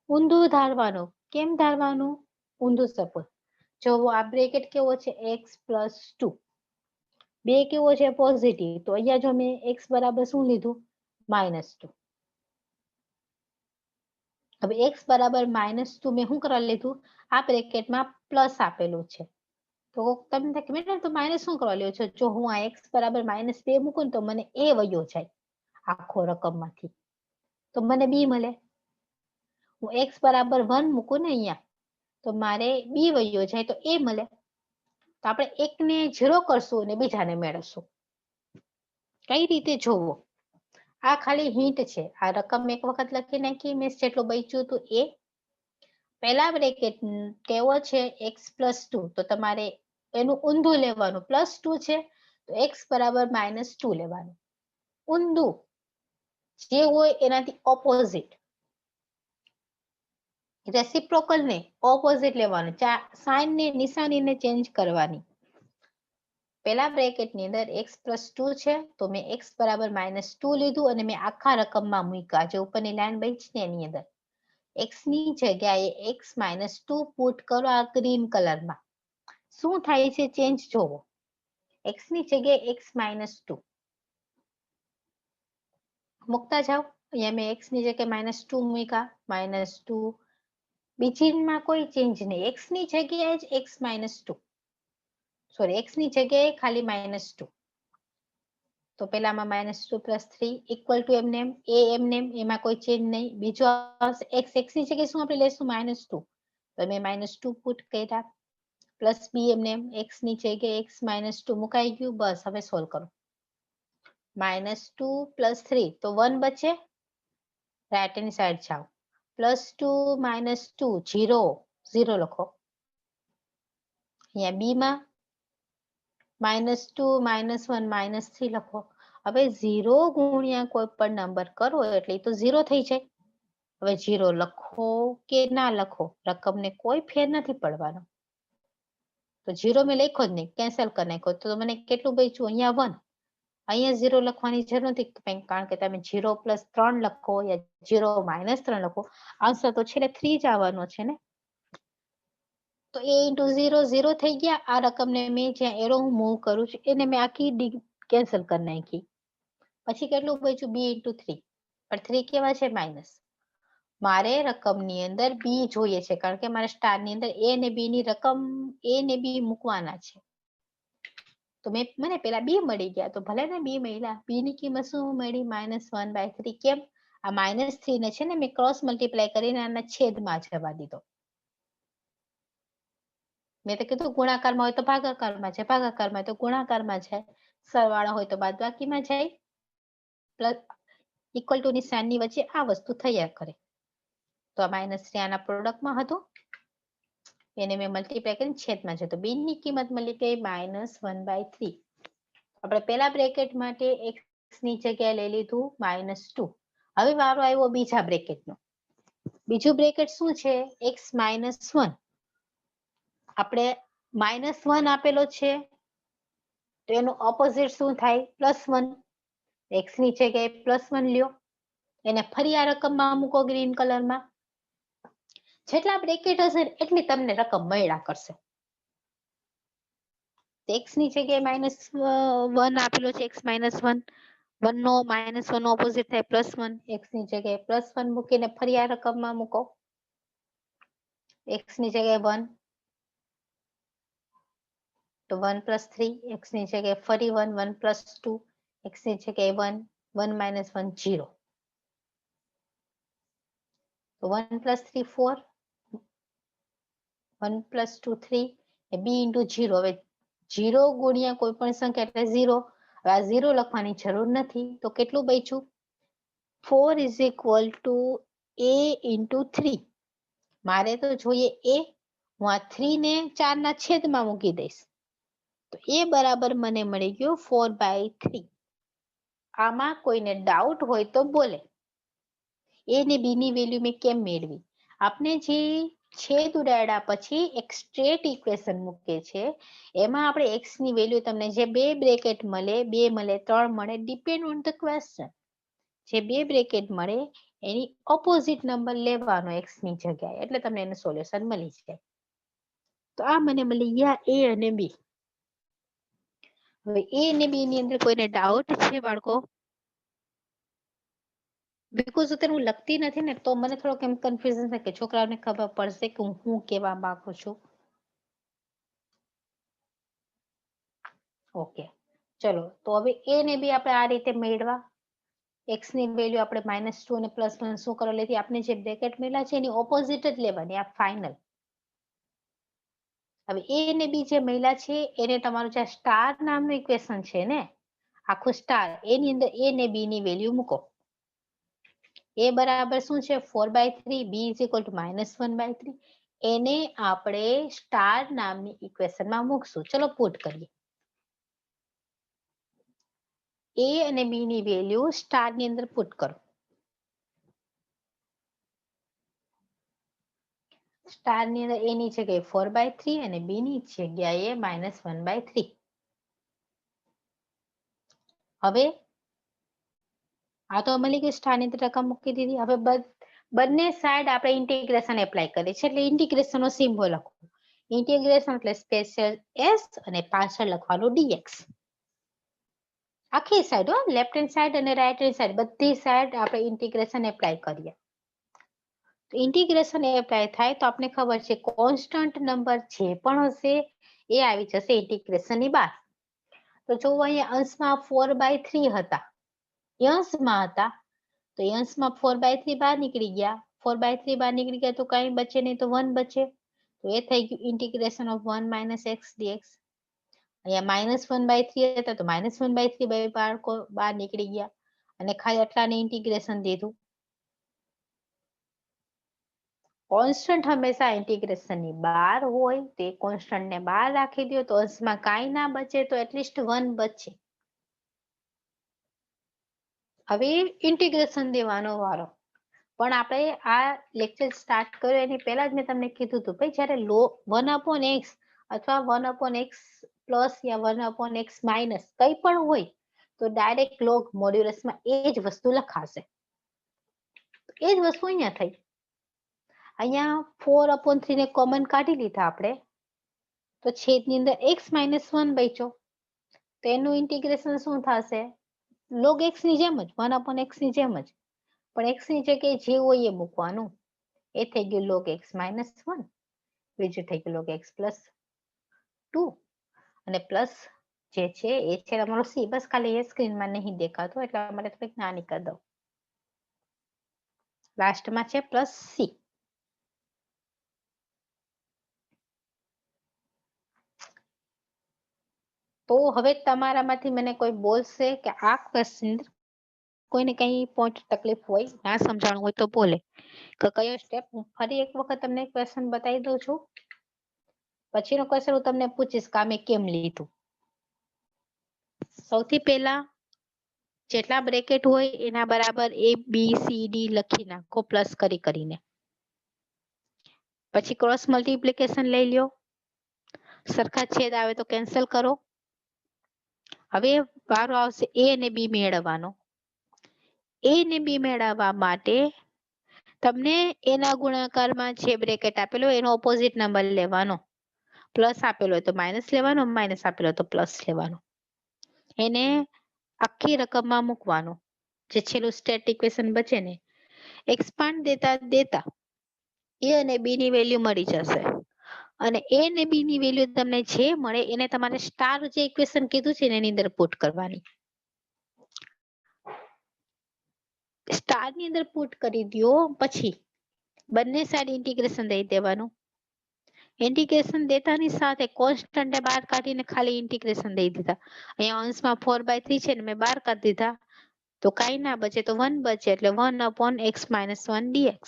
ઊંધું ધારવાનું. કેમ ધારવાનું? ઊંધું સપોઝ જો આ બ્રેકેટ કેવો છે x+2, બે કેવો છે પોઝિટિવ, તો અહીંયા જો મેં x બરાબર શું લીધું? -2. હવે x બરાબર -2 મેં શું કરવા લીધું? આ બ્રેકેટમાં પ્લસ આપેલું છે તો તમને કે મેડમ તો માઇનસ શું કરવા લ્યો છો? જો હું આ x બરાબર -2 મૂકું તો મને a વયો જાય આખો રકમમાંથી, તો મને b મળે. હું x બરાબર 1 મૂકું ને અહીંયા તો મારે b વયો જાય તો a મળે. તો આપણે એકને 0 કરશું અને બીજાને મેળવશું. કઈ રીતે જોવો? આ ખાલી હિન્ટ છે. આ રકમ એક વખત લખી નાખી મેં, જેટલું બચ્યું હતું એ. પહેલા બ્રેકેટ કેવો છે x+2, તો તમારે એનું ઊંધું લેવાનું, +2 છે તો x બરાબર -2 લેવાનું. ઊંધું જે હોય એનાથી ઓપોઝિટ, રેસિપ્રોકલ ને ઓપોઝિટ લેવાનું, સાઇન ને નિશાનીને ચેન્જ કરવાની. પહેલા બ્રેકેટની અંદર x+2 છે તો મેં x બરાબર -2 લીધું અને મેં આખા રકમમાં મૂક્યા. જે ઉપરની લાઈન બચી ને એની અંદર x ની જગ્યાએ x -2 પુટ કરો આ ગ્રીન કલરમાં. શું થાય છે ચેન્જ જોવો. x ની જગ્યાએ x -2 મૂકતા જાઓ. અહીંયા મેં x ની જગ્યાએ -2 મૂક્યા, -2. બીજીમાં કોઈ ચેન્જ નહીં, x ની જગ્યાએ જ x -2, સોરી x ની જગ્યાએ ખાલી -2. તો પેલામાં -2 + 3 = એમનેમ, a એમનેમ, એમાં કોઈ ચેન્જ નહીં. બીજો x ની જગ્યાએ શું આપણે લેશું? -2, તો મેં -2 પુટ કર્યા, પ્લસ b એમનેમ, x ની જગ્યાએ x -2 મુકાઈ ગયું. બસ હવે સોલ્વ કરો. -2 + 3 તો 1 બચે, રાઈટ હેન્ડ સાઈડ જાઓ. +2 -2 0 લખો. અહીંયા b માં -2 -1 -3 લખો. હવે 0 ગુણ્યા કોઈ પણ નંબર કરો એટલે તો 0 થઈ જાય. હવે 0 લખો કે ના લખો રકમને કોઈ ફેર નથી પડવાનો. તો 0 મેં લખ્યો જ નહીં, કેન્સલ કરી નાખ્યો તો મને કેટલું બચ્યું? અહીંયા 1. અહીંયા 0 લખવાની જરૂર નથી કારણ કે તમે 0 + 3 લખો યા 0 - 3 લખો, આન્સર તો છેલ્લે 3 જ આવવાનો છે ને. તો a * 0 0 થઈ ગયા. આ રકમને મેં જ્યાં એરો હું મૂવ કરું છું એને મેં આખી કેન્સલ કરી નાખી. પછી કેટલું બચ્યું? b * 3. પણ 3 કેવા છે? માઇનસ. મારે રકમની અંદર b જોઈએ છે કારણ કે મારે સ્ટારની અંદર a અને b ની રકમ a ને b મૂકવાના છે. તો મને પેલા b મળી ગયા તો ભલે ને b મળ્યા. b ની કિંમત શું મળી? -1/3. કેમ? આ -3 ને છે ને મેં ક્રોસ મલ્ટીપ્લાય કરીને આના છેદમાં જવા દીધો. મેં તો કીધું ગુણાકારમાં હોય તો ભાગાકારમાં જાય, ભાગાકારમાં હોય તો ગુણાકારમાં જાય, સરવાળા હોય તો બાદબાકીમાં જાય, પ્લસ ઇક્વલ ટુ ની સાઇનની વચ્ચે આ વસ્તુ થયા કરે. તો આ -3 આના પ્રોડક્ટમાં હતું, એને મેં મલ્ટીપ્લાય કરીને છેદમાં છે તો b ની કિંમત મળી ગઈ -1/3. આપણે પેલા બ્રેકેટ માટે x ની જગ્યાએ લઈ લીધું -2. હવે વારો આવ્યો બીજા બ્રેકેટનો. બીજું બ્રેકેટ શું છે? x - 1. આપણે -1 આપેલો છે તો એનું ઓપોઝિટ શું થાય? +1. x ની જગ્યાએ +1 લ્યો, એને ફરી આ રકમમાં મૂકો ગ્રીન કલરમાં. જેટલા બ્રેકેટ હશે એટલી તમને રકમ મળ્યા કરશે. x ની જગ્યાએ -1 આપેલો છે, x - 1. 1 નો -1 નો ઓપોઝિટ થાય +1. x ની જગ્યાએ +1 મૂકીને ફરી આ રકમમાં મૂકો. x ની જગ્યાએ 1 તો 1 + 3. x ની જગ્યાએ ફરી 1 1 + 2. x ની જગ્યાએ 1 1 - 1 0. તો 1 + 3 4. 1 + 2 3. b * 0. હવે 0 ગુણ્યા કોઈ પણ સંખ્યા એટલે 0. હવે આ 0 લખવાની જરૂર નથી તો કેટલું બચ્યું? 4 = a * 3. મારે તો જોઈએ a. હું આ 3 ને 4 ના છેદમાં મૂકી દઈશ તો a બરાબર મને મળી ગયું 4/3. આમાં કોઈને ડાઉટ હોય તો બોલે. a ને b ની વેલ્યુ મેં કેમ મેળવી? આપણે જે છેદ ઉડાડ્યા પછી એક સ્ટ્રેટ ઇક્વેશન મૂકે છે એમાં આપણે x ની વેલ્યુ તમને જે બે બ્રેકેટ મળે, 2 મળે, 3 મળે, ડિપેન્ડ ઓન ધ ક્વેશ્ચન. જે બે બ્રેકેટ મળે એની ઓપોઝિટ નંબર લેવાનો x ની જગ્યાએ એટલે તમને એનું સોલ્યુશન મળી જાય. તો આ મને મળી ગયા a અને b. હવે a અને b ની અંદર કોઈને ડાઉટ છે બાળકો? બીકોઝ અત્યારે હું લખતી નથી ને તો મને થોડોક એમ કન્ફ્યુઝન થાય કે છોકરાઓને ખબર પડશે કે હું શું કહેવા માંગુ છું. ઓકે, ચલો તો હવે a ને b આપણે આ રીતે મેળવા. x ની વેલ્યુ આપણે -2 અને +1 શું કરવા લીધી? આપણે જે બ્રેકેટ મળ્યા છે એની ઓપોઝિટ જ લેવાની, આ ફાઇનલ. હવે a અને b જે મળ્યા છે એને તમારું જે સ્ટાર નામનું ઇક્વેશન છે ને, આખું સ્ટાર, એની અંદર a અને b ની વેલ્યુ મૂકો. a બરાબર શું છે? 4/3. b = -1/3. એને આપણે સ્ટાર નામની ઇક્વેશનમાં મૂકશું. ચલો પુટ કરીએ. a અને b ની વેલ્યુ સ્ટાર ની અંદર પુટ કરો. સ્ટાર ની અંદર a ની જગ્યાએ 4/3 અને b ની જગ્યાએ -1/3. હવે આ તો મળી ગઈ, સ્ટાર ની અંદર રકમ મૂકી દીધી. હવે બંને સાઈડ આપણે ઇન્ટિગ્રેશન એપ્લાય કરીએ છીએ એટલે ઇન્ટિગ્રેશન નો સિમ્બોલ લખો. ઇન્ટિગ્રેશન એટલે સ્પેશિયલ s અને પાછળ લખવાનું dx. આખી સાઈડ હો, લેફ્ટ હેન્ડ સાઈડ અને રાઈટ હેન્ડ સાઈડ બધી સાઈડ આપણે ઇન્ટિગ્રેશન એપ્લાય કરીએ. તો ઇન્ટિગ્રેશન એપ્લાય થાય તો આપણે ખબર છે કોન્સ્ટન્ટ નંબર જે પણ હશે એ આવી જશે ઇન્ટિગ્રેશન ની બહાર. તો જો અહીંયા અંશમાં 4/3 હતા, અંશમાં હતા તો અંશમાં 4/3 બહાર નીકળી ગયા. 4/3 બહાર નીકળી ગયા તો કઈ બચે નહીં તો 1 બચે. તો એ થઈ ગયું ઇન્ટિગ્રેશન ઓફ 1 - x dx. અહીંયા -1/3 હતા તો -1/3 બે બાળકો બહાર નીકળી ગયા અને ખાલી આટલાને ઇન્ટિગ્રેશન દીધું. કોન્સ્ટન્ટ હંમેશા ઇન્ટિગ્રેશન ની બહાર હોય તે કોન્સ્ટન્ટ ને બહાર રાખી દો તો અંશમાં કાંઈ ના બચે તો એટલીસ્ટ 1 બચે. હવે ઇન્ટિગ્રેશન દેવાનો વારો. પણ આપણે આ લેક્ચર સ્ટાર્ટ કર્યો એની પહેલા જ મેં તમને કીધું હતું ભાઈ જ્યારે 1/x અથવા 1/x પ્લસ યા 1/x માઇનસ કંઈ પણ હોય તો ડાયરેક્ટ લોગ મોડ્યુલસમાં એ જ વસ્તુ લખાશે. એ જ વસ્તુ અહીંયા થઈ. અહીંયા 4/3 ને કોમન કાઢી લીધા આપણે તો છેદની અંદર x - 1 બચ્યો તો એનું ઇન્ટિગ્રેશન શું થશે? log x ની જેમ જ 1/x ની જેમ જ, પણ x ની જગ્યાએ જે હોય એ મૂકવાનું. એ થઈ ગયું log x - 1, બીજું થઈ ગયું log x + 2 અને પ્લસ જે છે એ છે તમારો c. બસ ખાલી એ સ્ક્રીનમાં નહીં દેખાતો એટલા માટે થોડીક નાની કરી દઉં. લાસ્ટમાં છે +c. તો હવે તમારામાંથી મને કોઈ બોલશે કે આ ક્વેશ્ચન કોઈને કઈ પોઈન્ટ તકલીફ હોય, ના સમજાણું હોય તો બોલે કે કયો સ્ટેપ. હું ફરી એક વખત તમને ક્વેશ્ચન બતાવી દઉં છું. પછીનો ક્વેશ્ચન હું તમને પૂછીશ કે આ મેં કેમ લીધું. સૌથી પહેલા જેટલા બ્રેકેટ હોય એના બરાબર a b c d લખી નાખો પ્લસ કરીને. પછી ક્રોસ મલ્ટીપ્લિકેશન લઈ લ્યો. સરખા છેદ આવે તો કેન્સલ કરો. હવે વારો આવશે a અને b મેળવવાનો. a ને b મેળવવા માટે તમને એના ગુણાકારમાં જે બ્રેકેટ આપેલો એનો ઓપોઝિટ નંબર લેવાનો. પ્લસ આપેલો હોય તો માઇનસ લેવાનો, માઇનસ આપેલો હોય તો પ્લસ લેવાનો. એને આખી રકમમાં મૂકવાનું. જે છેલ્લું સ્ટેટ ઇક્વેશન બચે ને એક્સપાન્ડ દેતા a અને b ની વેલ્યુ મળી જશે. અને a અને b ની વેલ્યુ તમને જે મળે એને તમારે સ્ટાર જે ઇક્વેશન કીધું છે ને એની અંદર પુટ કરવાની. સ્ટાર ની અંદર પુટ કરી દો પછી બંને સાઈડ ઇન્ટિગ્રેશન દઈ દેવાનું. ઇન્ટિગ્રેશન દેતાની સાથે કોન્સ્ટન્ટ બહાર કાઢીને ખાલી ઇન્ટિગ્રેશન દઈ દીધા. અહીંયા અંશમાં 4/3 છે ને મેં બહાર કાઢી દીધા તો કાંઈ ના બચે તો 1 બચે એટલે 1/x - 1 dx.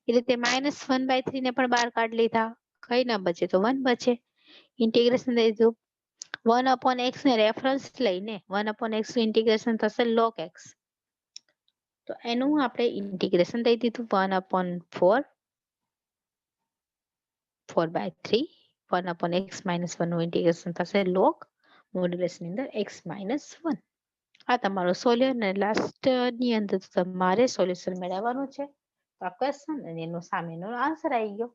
એ રીતે -1/3 ને પણ બહાર કાઢી લીધા, કઈ ના બચે તો 1 બચે. ઇન્ટિગ્રેશન દઈ દીધું. 1/x ને રેફરન્સ લઈને 1/x નું ઇન્ટિગ્રેશન થશે log x. તો એનું આપણે ઇન્ટિગ્રેશન દઈ દીધું 1/4 4/3 1/x - 1 નું ઇન્ટિગ્રેશન થશે log મોડ્યુલસ ની અંદર x - 1. આ તમારું સોલ્યુશન અને લાસ્ટ ની અંદર તમારે સોલ્યુશન મેળવવાનું છે. આ ક્વેશ્ચન અને એનો સામેનો આન્સર આવી ગયો.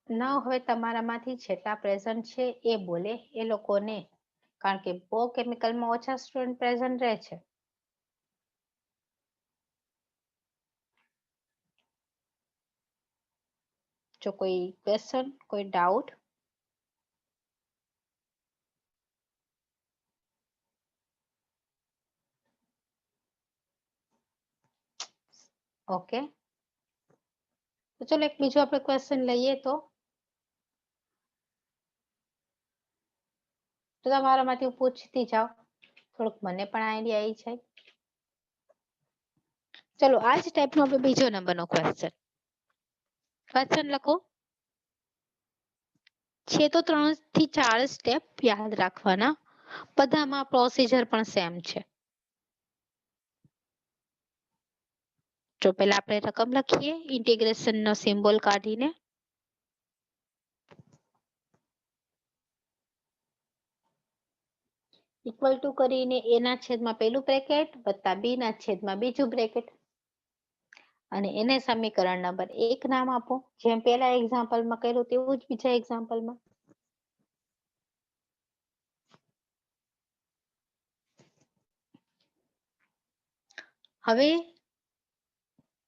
ના હવે તમારામાંથી જેટલા પ્રેઝન્ટ છે એ બોલે એ લોકોને, કારણ કે બહુ કેમિકલમાં ઓછા સ્ટુડન્ટ પ્રેઝન્ટ રહે છે. જો કોઈ ક્વેશ્ચન, કોઈ ડાઉટ? ઓકે, તો ચલો એક બીજો આપણે ક્વેશ્ચન લઈએ તો તમારામાંથી હું પૂછતી જાઉં, થોડુંક મને પણ આઈડિયા આવી જાય. ચલો આ જ ટાઈપનો આપણે બીજો નંબરનો ક્વેશ્ચન. ક્વેશ્ચન લખો. છે તો 3 થી 4 સ્ટેપ યાદ રાખવાના, બધામાં પ્રોસિજર પણ સેમ છે. જો પહેલા આપણે રકમ લખીએ ઇન્ટિગ્રેશન નો સિમ્બોલ કાઢીને. ઇક્વલ ટુ કરીને a ના છેદમાં પહેલું બ્રેકેટ વત્તા b ના છેદમાં બીજું બ્રેકેટ અને એને સમીકરણ નંબર 1 નામ આપો. જેમ પહેલા એક્ઝામ્પલમાં કર્યું તેવું જ બીજા એક્ઝામ્પલમાં. હવે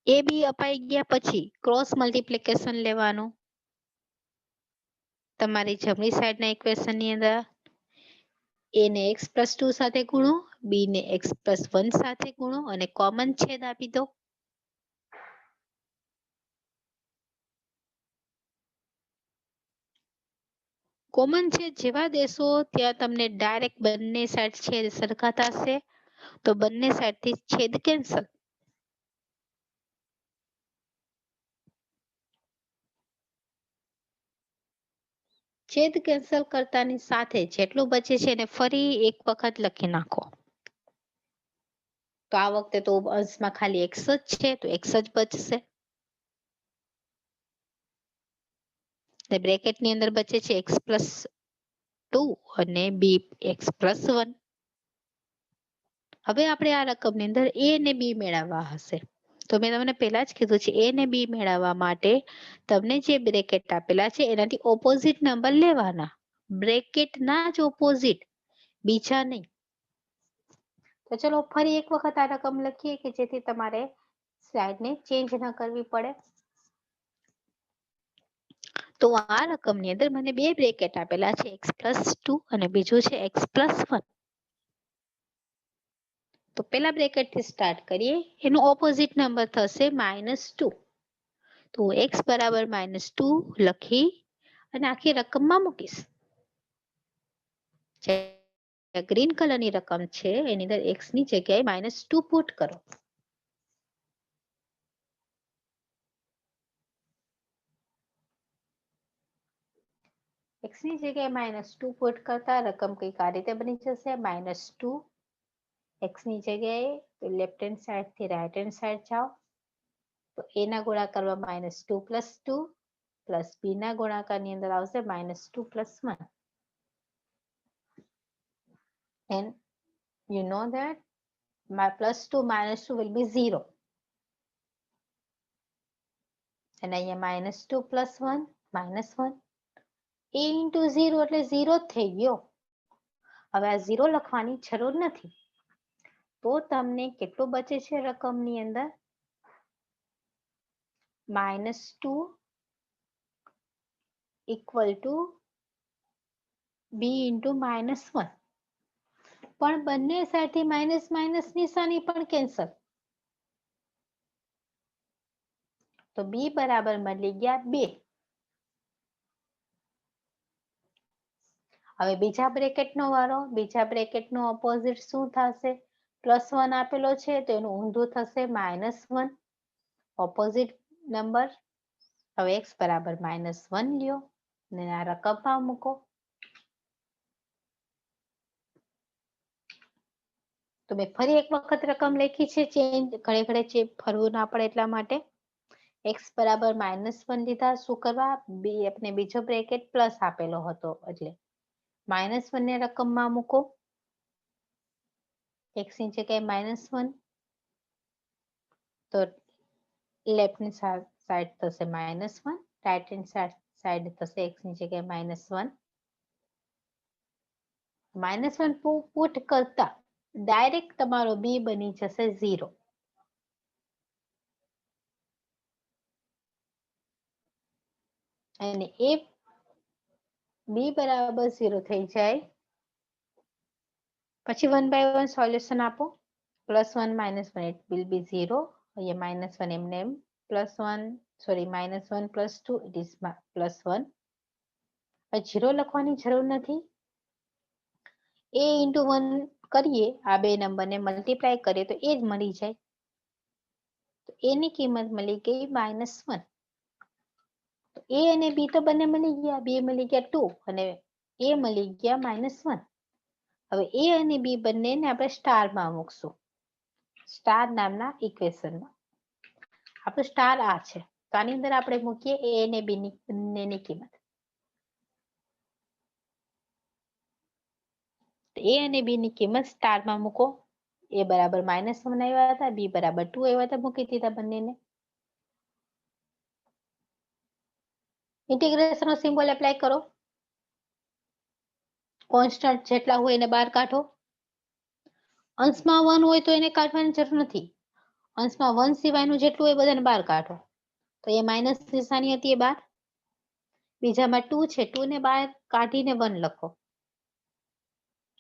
a b અપાઈ ગયા પછી ક્રોસ મલ્ટીપ્લિકેશન લેવાનું. તમારી જમણી સાઈડના ઇક્વેશનની અંદર a ને x+2 સાથે ગુણો, b ને x+1 સાથે ગુણો અને કોમન છેદ આપી દો. કોમન છેદ જેવા દેશો ત્યાં તમને ડાયરેક્ટ બંને સાઈડ છેદ સરખા થશે તો બંને સાઈડથી છેદ કેન્સલ. છેદ કેન્સલ કરતાની સાથે જેટલું બચે છે એને ફરી એક વખત લખી નાખો. તો આ વખતે તો અંશમાં ખાલી x જ છે તો x જ બચશે. બ્રેકેટ ની અંદર બચે છે x+2 અને bx+1. હવે આપણે આ રકમની અંદર a અને b મેળવવા હશે. તો મેં તમને પહેલા જ કીધું છે a અને b મેળવવા માટે તમને જે બ્રેકેટ આપેલા છે એનાથી ઓપોઝિટ નંબર લેવાના. બ્રેકેટના જ ઓપોઝિટ, બીજા નહીં. તો ચલો ફરી એક વખત આ રકમ લખીએ કે જેથી તમારે સ્લાઇડને ચેન્જ ન કરવી પડે. તો આ રકમની અંદર મને બે બ્રેકેટ આપેલા છે x+2 અને બીજું છે x+1. તો પેલા બ્રેકેટ થી સ્ટાર્ટ કરીએ. એનો ઓપોઝિટ નંબર થશે -2. તો x બરાબર -2 લખી અને આખી રકમમાં મૂકીશ. ગ્રીન કલરની રકમ છે એની અંદર x ની જગ્યાએ -2 પુટ કરો. x ની જગ્યાએ -2 પુટ કરતા રકમ કંઈક આ રીતે બની જશે -2. x ની જગ્યાએ લેફ્ટ હેન્ડ સાઈડ થી રાઈટ હેન્ડ સાઈડ જાઓ તો a ના ગુણાકારમાં -2+2 પ્લસ b ના ગુણાકારની અંદર આવશે -2+1. and you know that +2 -2 will be 0. અને અહીંયા -2+1 -1. a into 0 એટલે 0 જ થઈ ગયો. હવે આ 0 લખવાની જરૂર નથી. તો તમને કેટલું બચે છે રકમની અંદર? -2 equal to b into -1. પણ બંને સાઈડથી માઇનસ માઇનસ નિશાની પણ કેન્સલ. તો b બરાબર મળી ગયા 2. હવે બીજા બ્રેકેટનો વારો. બીજા બ્રેકેટનો ઓપોઝિટ શું થશે? +1 આપેલો છે તો એનું ઊંધું થશે -1. Opposite number. હવે x બરાબર -1 લ્યો અને આ રકમમાં મૂકો. તો મેં ફરી એક વખત રકમ લખી છે ચેન્જ ઘડે ઘડે ફરવું ના પડે એટલા માટે. x બરાબર -1 લીધા. શું કરવા? આપણે બીજો બ્રેકેટ પ્લસ આપેલો હતો એટલે -1 ને રકમમાં મૂકો. x ની જગ્યાએ -1 તો લેફ્ટ ની સાઈડ થશે -1, રાઈટ હેન્ડ સાઈડ થશે x ની જગ્યાએ -1. -1 પુટ કરતા ડાયરેક્ટ તમારો b બની જશે 0. અને એ b બરાબર 0 થઈ જાય પછી 1 by 1 સોલ્યુશન આપો. +1 -1 it will be 0. અહીંયા -1 એમને એમ +1 સોરી -1 +2 it is +1. 0 લખવાની જરૂર નથી. a into 1 કરીએ, આ બે નંબરને મલ્ટીપ્લાય કરીએ તો એ જ મળી જાય. તો a ની કિંમત મળી ગઈ -1. a અને b તો બંને મળી ગયા. b મળી ગયા 2 અને a મળી ગયા -1. હવે a અને b બંનેને આપણે સ્ટારમાં મૂકશું. સ્ટાર નામના ઇક્વેશનમાં. આપણું સ્ટાર આ છે. તો આની અંદર આપણે મૂકીએ a અને b ની બંનેની કિંમત. a અને b ની કિંમત સ્ટારમાં મૂકો. a બરાબર -1 આવ્યા હતા, b બરાબર 2 આવ્યા હતા, મૂકી દીધા બંનેને. ઇન્ટિગ્રેશનનો સિમ્બોલ એપ્લાય કરો. કોન્સ્ટન્ટ જેટલા હોય એને બહાર કાઢો. અંશમાં 1 હોય તો એને કાઢવાની જરૂર નથી. અંશમાં 1 સિવાયનું જેટલું હોય બધાને બહાર કાઢો. તો એ માઇનસ નિશાની હતી એ બહાર. બીજામાં 2 છે, 2 ને બહાર કાઢીને 1 લખો.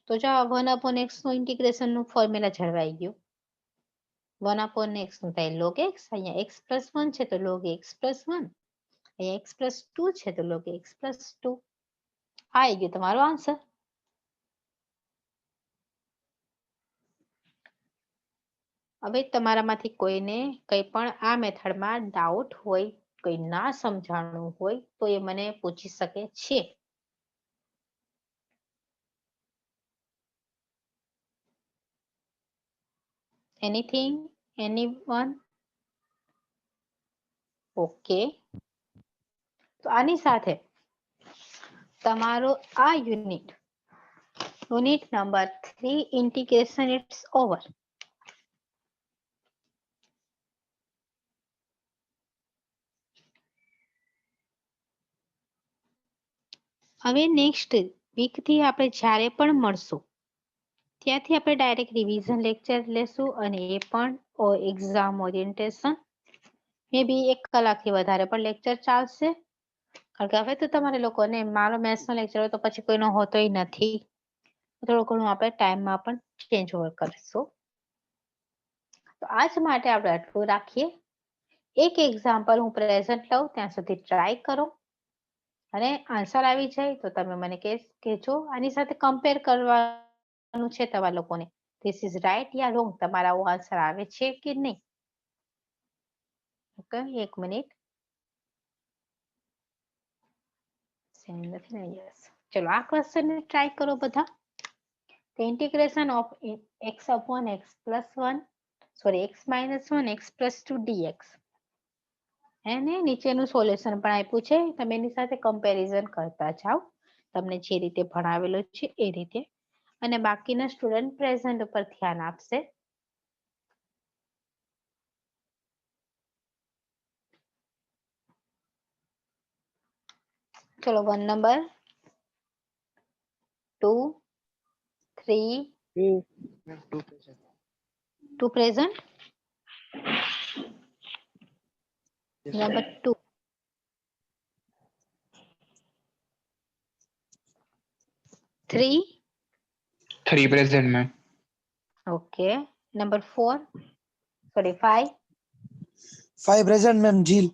તો જો 1/x નું ઇન્ટિગ્રેશનનું ફોર્મ્યુલા જળવાઈ ગયું. 1/x નું થાય log x. અહીંયા x+1 છે તો log x+1. અહીંયા x+2 છે તો log x+2. આવી ગયો તમારો આન્સર. હવે તમારામાંથી કોઈને કંઈ પણ આ મેથડમાં ડાઉટ હોય, કંઈ ના સમજાણું હોય તો એ મને પૂછી શકે છે. Anything, anyone? ઓકે, તો આની સાથે તમારો આ unit number 3 integration it's over. હવે નેક્સ્ટ વીક થી આપણે જ્યારે પણ મળશું ત્યાંથી આપણે ડાયરેક્ટ રિવિઝન લેક્ચર લેશું અને એ પણ એક્ઝામ ઓરિએન્ટેશન. મે બી 1 કલાકથી વધારે પણ લેક્ચર ચાલશે, કારણ કે હવે તો તમારે લોકોને મારો મેથ્સનો લેક્ચર હોય તો પછી કોઈનો હોતોય નથી. થોડું ઘણું આપણે ટાઈમમાં પણ ચેન્જ ઓવર કરીશું. તો આજ માટે આપણે આટલું રાખીએ. એક એક્ઝામ્પલ હું પ્રેઝન્ટ લઉં ત્યાં સુધી ટ્રાય કરો અને આન્સર આવી જાય તો તમે મને કહેજો. આની સાથે કમ્પેર કરવાનું છે તમારા લોકોને, this is right yeah wrong, તમારા આવો આન્સર આવે છે કે નહીં. Okay, 1 minute. ચલો આ ક્વેશ્ચન ને ટ્રાય કરો બધા. The integration of x upon x plus 1, sorry, x minus 1 x plus 2 dx. એને નીચેનું સોલ્યુશન પણ આપ્યું છે, તમે એની સાથે કમ્પેરિઝન કરતા જાઓ તમને જે રીતે ભણાવેલું છે એ રીતે. અને બાકીના સ્ટુડન્ટ પ્રેઝન્ટ ઉપર ધ્યાન આપશે. ચલો 1 number, 2, 3, 2 present. Number 2. 3. 3 present, ma'am. Okay. Number 4. Sorry, 5. 5 present, ma'am. Jil.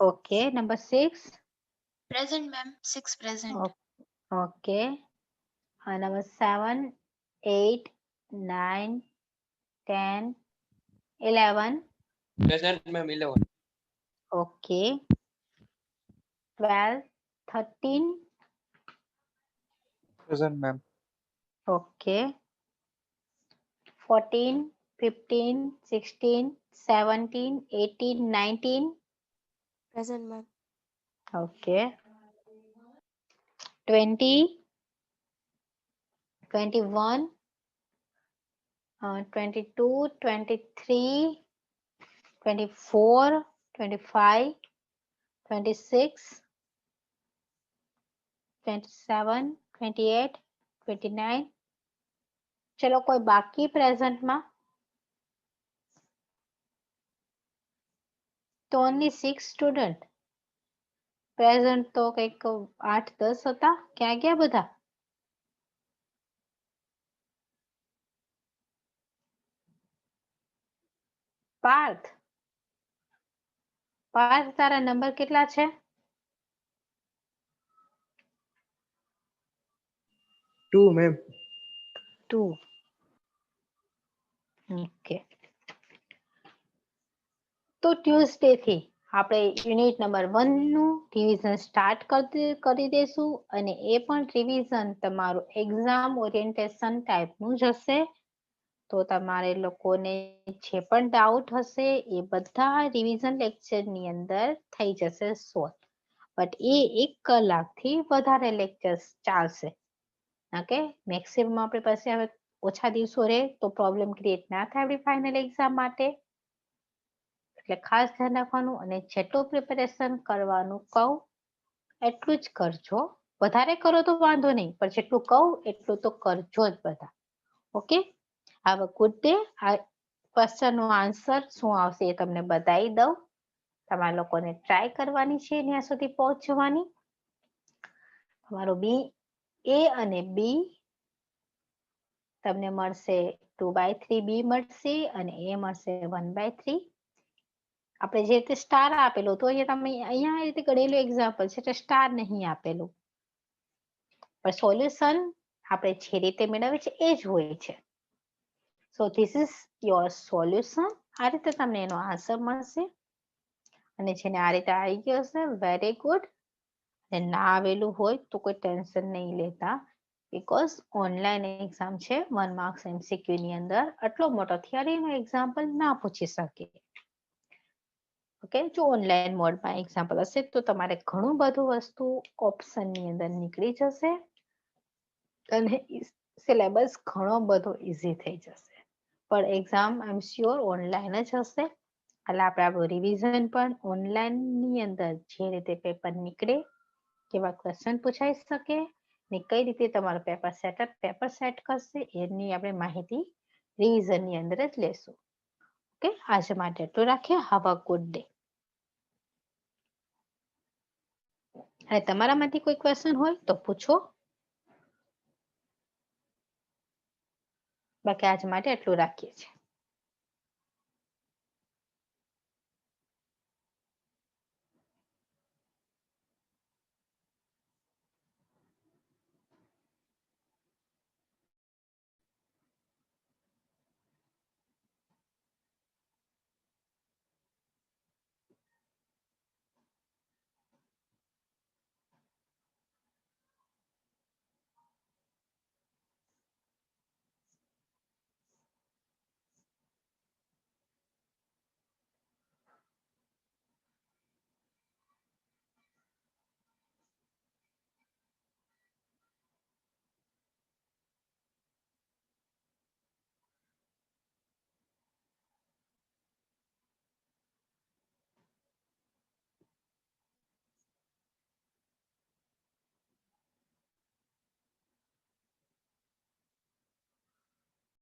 Okay. Number 6. Present, ma'am. 6 present. Okay. Number 7, 8, 9, 10, 11. Present, ma'am. 11. Okay. 12, 13. Present, ma'am. Okay. 14, 15, 16, 17, 18, 19. Present, ma'am. Okay. 20, 21, 22, 23, 24, 25, 26, 27, 28, 29. ચલો કોઈ બાકી પ્રેઝન્ટમાં? તો ઓનલી 6 સ્ટુડન્ટ પ્રેઝન્ટ, તો કંઈક 8-10 હતા. ક્યાં ગયા બધા? પાર્થ, તારા નંબર કેટલા છે? 2, ma'am. 2. ઓકે, તો ટ્યુઝડે થી આપણે યુનિટ નંબર 1 નું રિવિઝન સ્ટાર્ટ કરી દેશું અને એ પણ રિવિઝન તમારું એક્ઝામ ઓરિએન્ટેશન ટાઈપનું જ હશે. તો તમારે લોકોને જે પણ ડાઉટ હશે એ બધા રિવિઝન લેક્ચરની અંદર થઈ જશે સોલ્વ. બટ એ 1 કલાકથી વધારે લેક્ચર્સ ચાલશે. ઓકે, મેક્સિમમ આપણી પાસે હવે ઓછા દિવસો રહે તો પ્રોબ્લેમ ક્રિએટ ના થાય આપણી ફાઇનલ એક્ઝામ માટે. એટલે ખાસ ધ્યાન રાખવાનું અને જેટલું પ્રિપેરેશન કરવાનું કહું એટલું જ કરજો. વધારે કરો તો વાંધો નહીં, પણ જેટલું કહું એટલું તો કરજો જ બધા. Okay, have a good day. આ ક્વેશ્ચનનો આન્સર શું આવશે એ તમને બતાવી દઉં. તમારા લોકોને ટ્રાય કરવાની છે ત્યાં સુધી પહોંચવાની. તમારો બી એ અને બી તમને મળશે 2/3 બી મળશે અને એ મળશે 1/3. આપણે જે રીતે સ્ટાર આપેલું તો અહીંયા રીતે ગણેલું એક્ઝામ્પલ છે એટલે સ્ટાર નહીં આપેલું, પણ સોલ્યુશન આપણે જે રીતે મેળવે છે એ જ હોય છે. So this is your solution. આ રીતે તમને એનો આન્સર મળશે. અને જેને આ રીતે આવી ગયો હશે વેરી ગુડ, અને ના આવેલું હોય તો કોઈ ટેન્શન નહીં લેતા. બીકોઝ ઓનલાઈન એક્ઝામ છે 1 માર્ક્સ એમસીક્યુ ની અંદર આટલો મોટો થિયરી નો એક્ઝામ્પલ ના પૂછી શકે. ઓકે, જો ઓનલાઈન મોડમાં એક્ઝામ્પલ હશે તો તમારે ઘણું બધું વસ્તુ ઓપ્શન ની અંદર નીકળી જશે અને સિલેબસ ઘણો બધો ઈઝી થઈ જશે. પણ exam I am sure online જ હશે, એટલે આપણે આપણું રિવિઝન પણ ઓનલાઈન ની અંદર જે રીતે પેપર નીકળે, કેવા ક્વેશ્ચન પૂછાઈ શકે ને કઈ રીતે તમારું પેપર સેટ કરશે એની આપણે માહિતી રિવિઝન ની અંદર જ લેશું. ઓકે, આજે માટે એટલું રાખીએ. હાવ અ ગુડ ડે. અને તમારામાંથી કોઈ ક્વેશ્ચન હોય તો પૂછો, બાકી આજ માટે એટલું રાખીએ છીએ.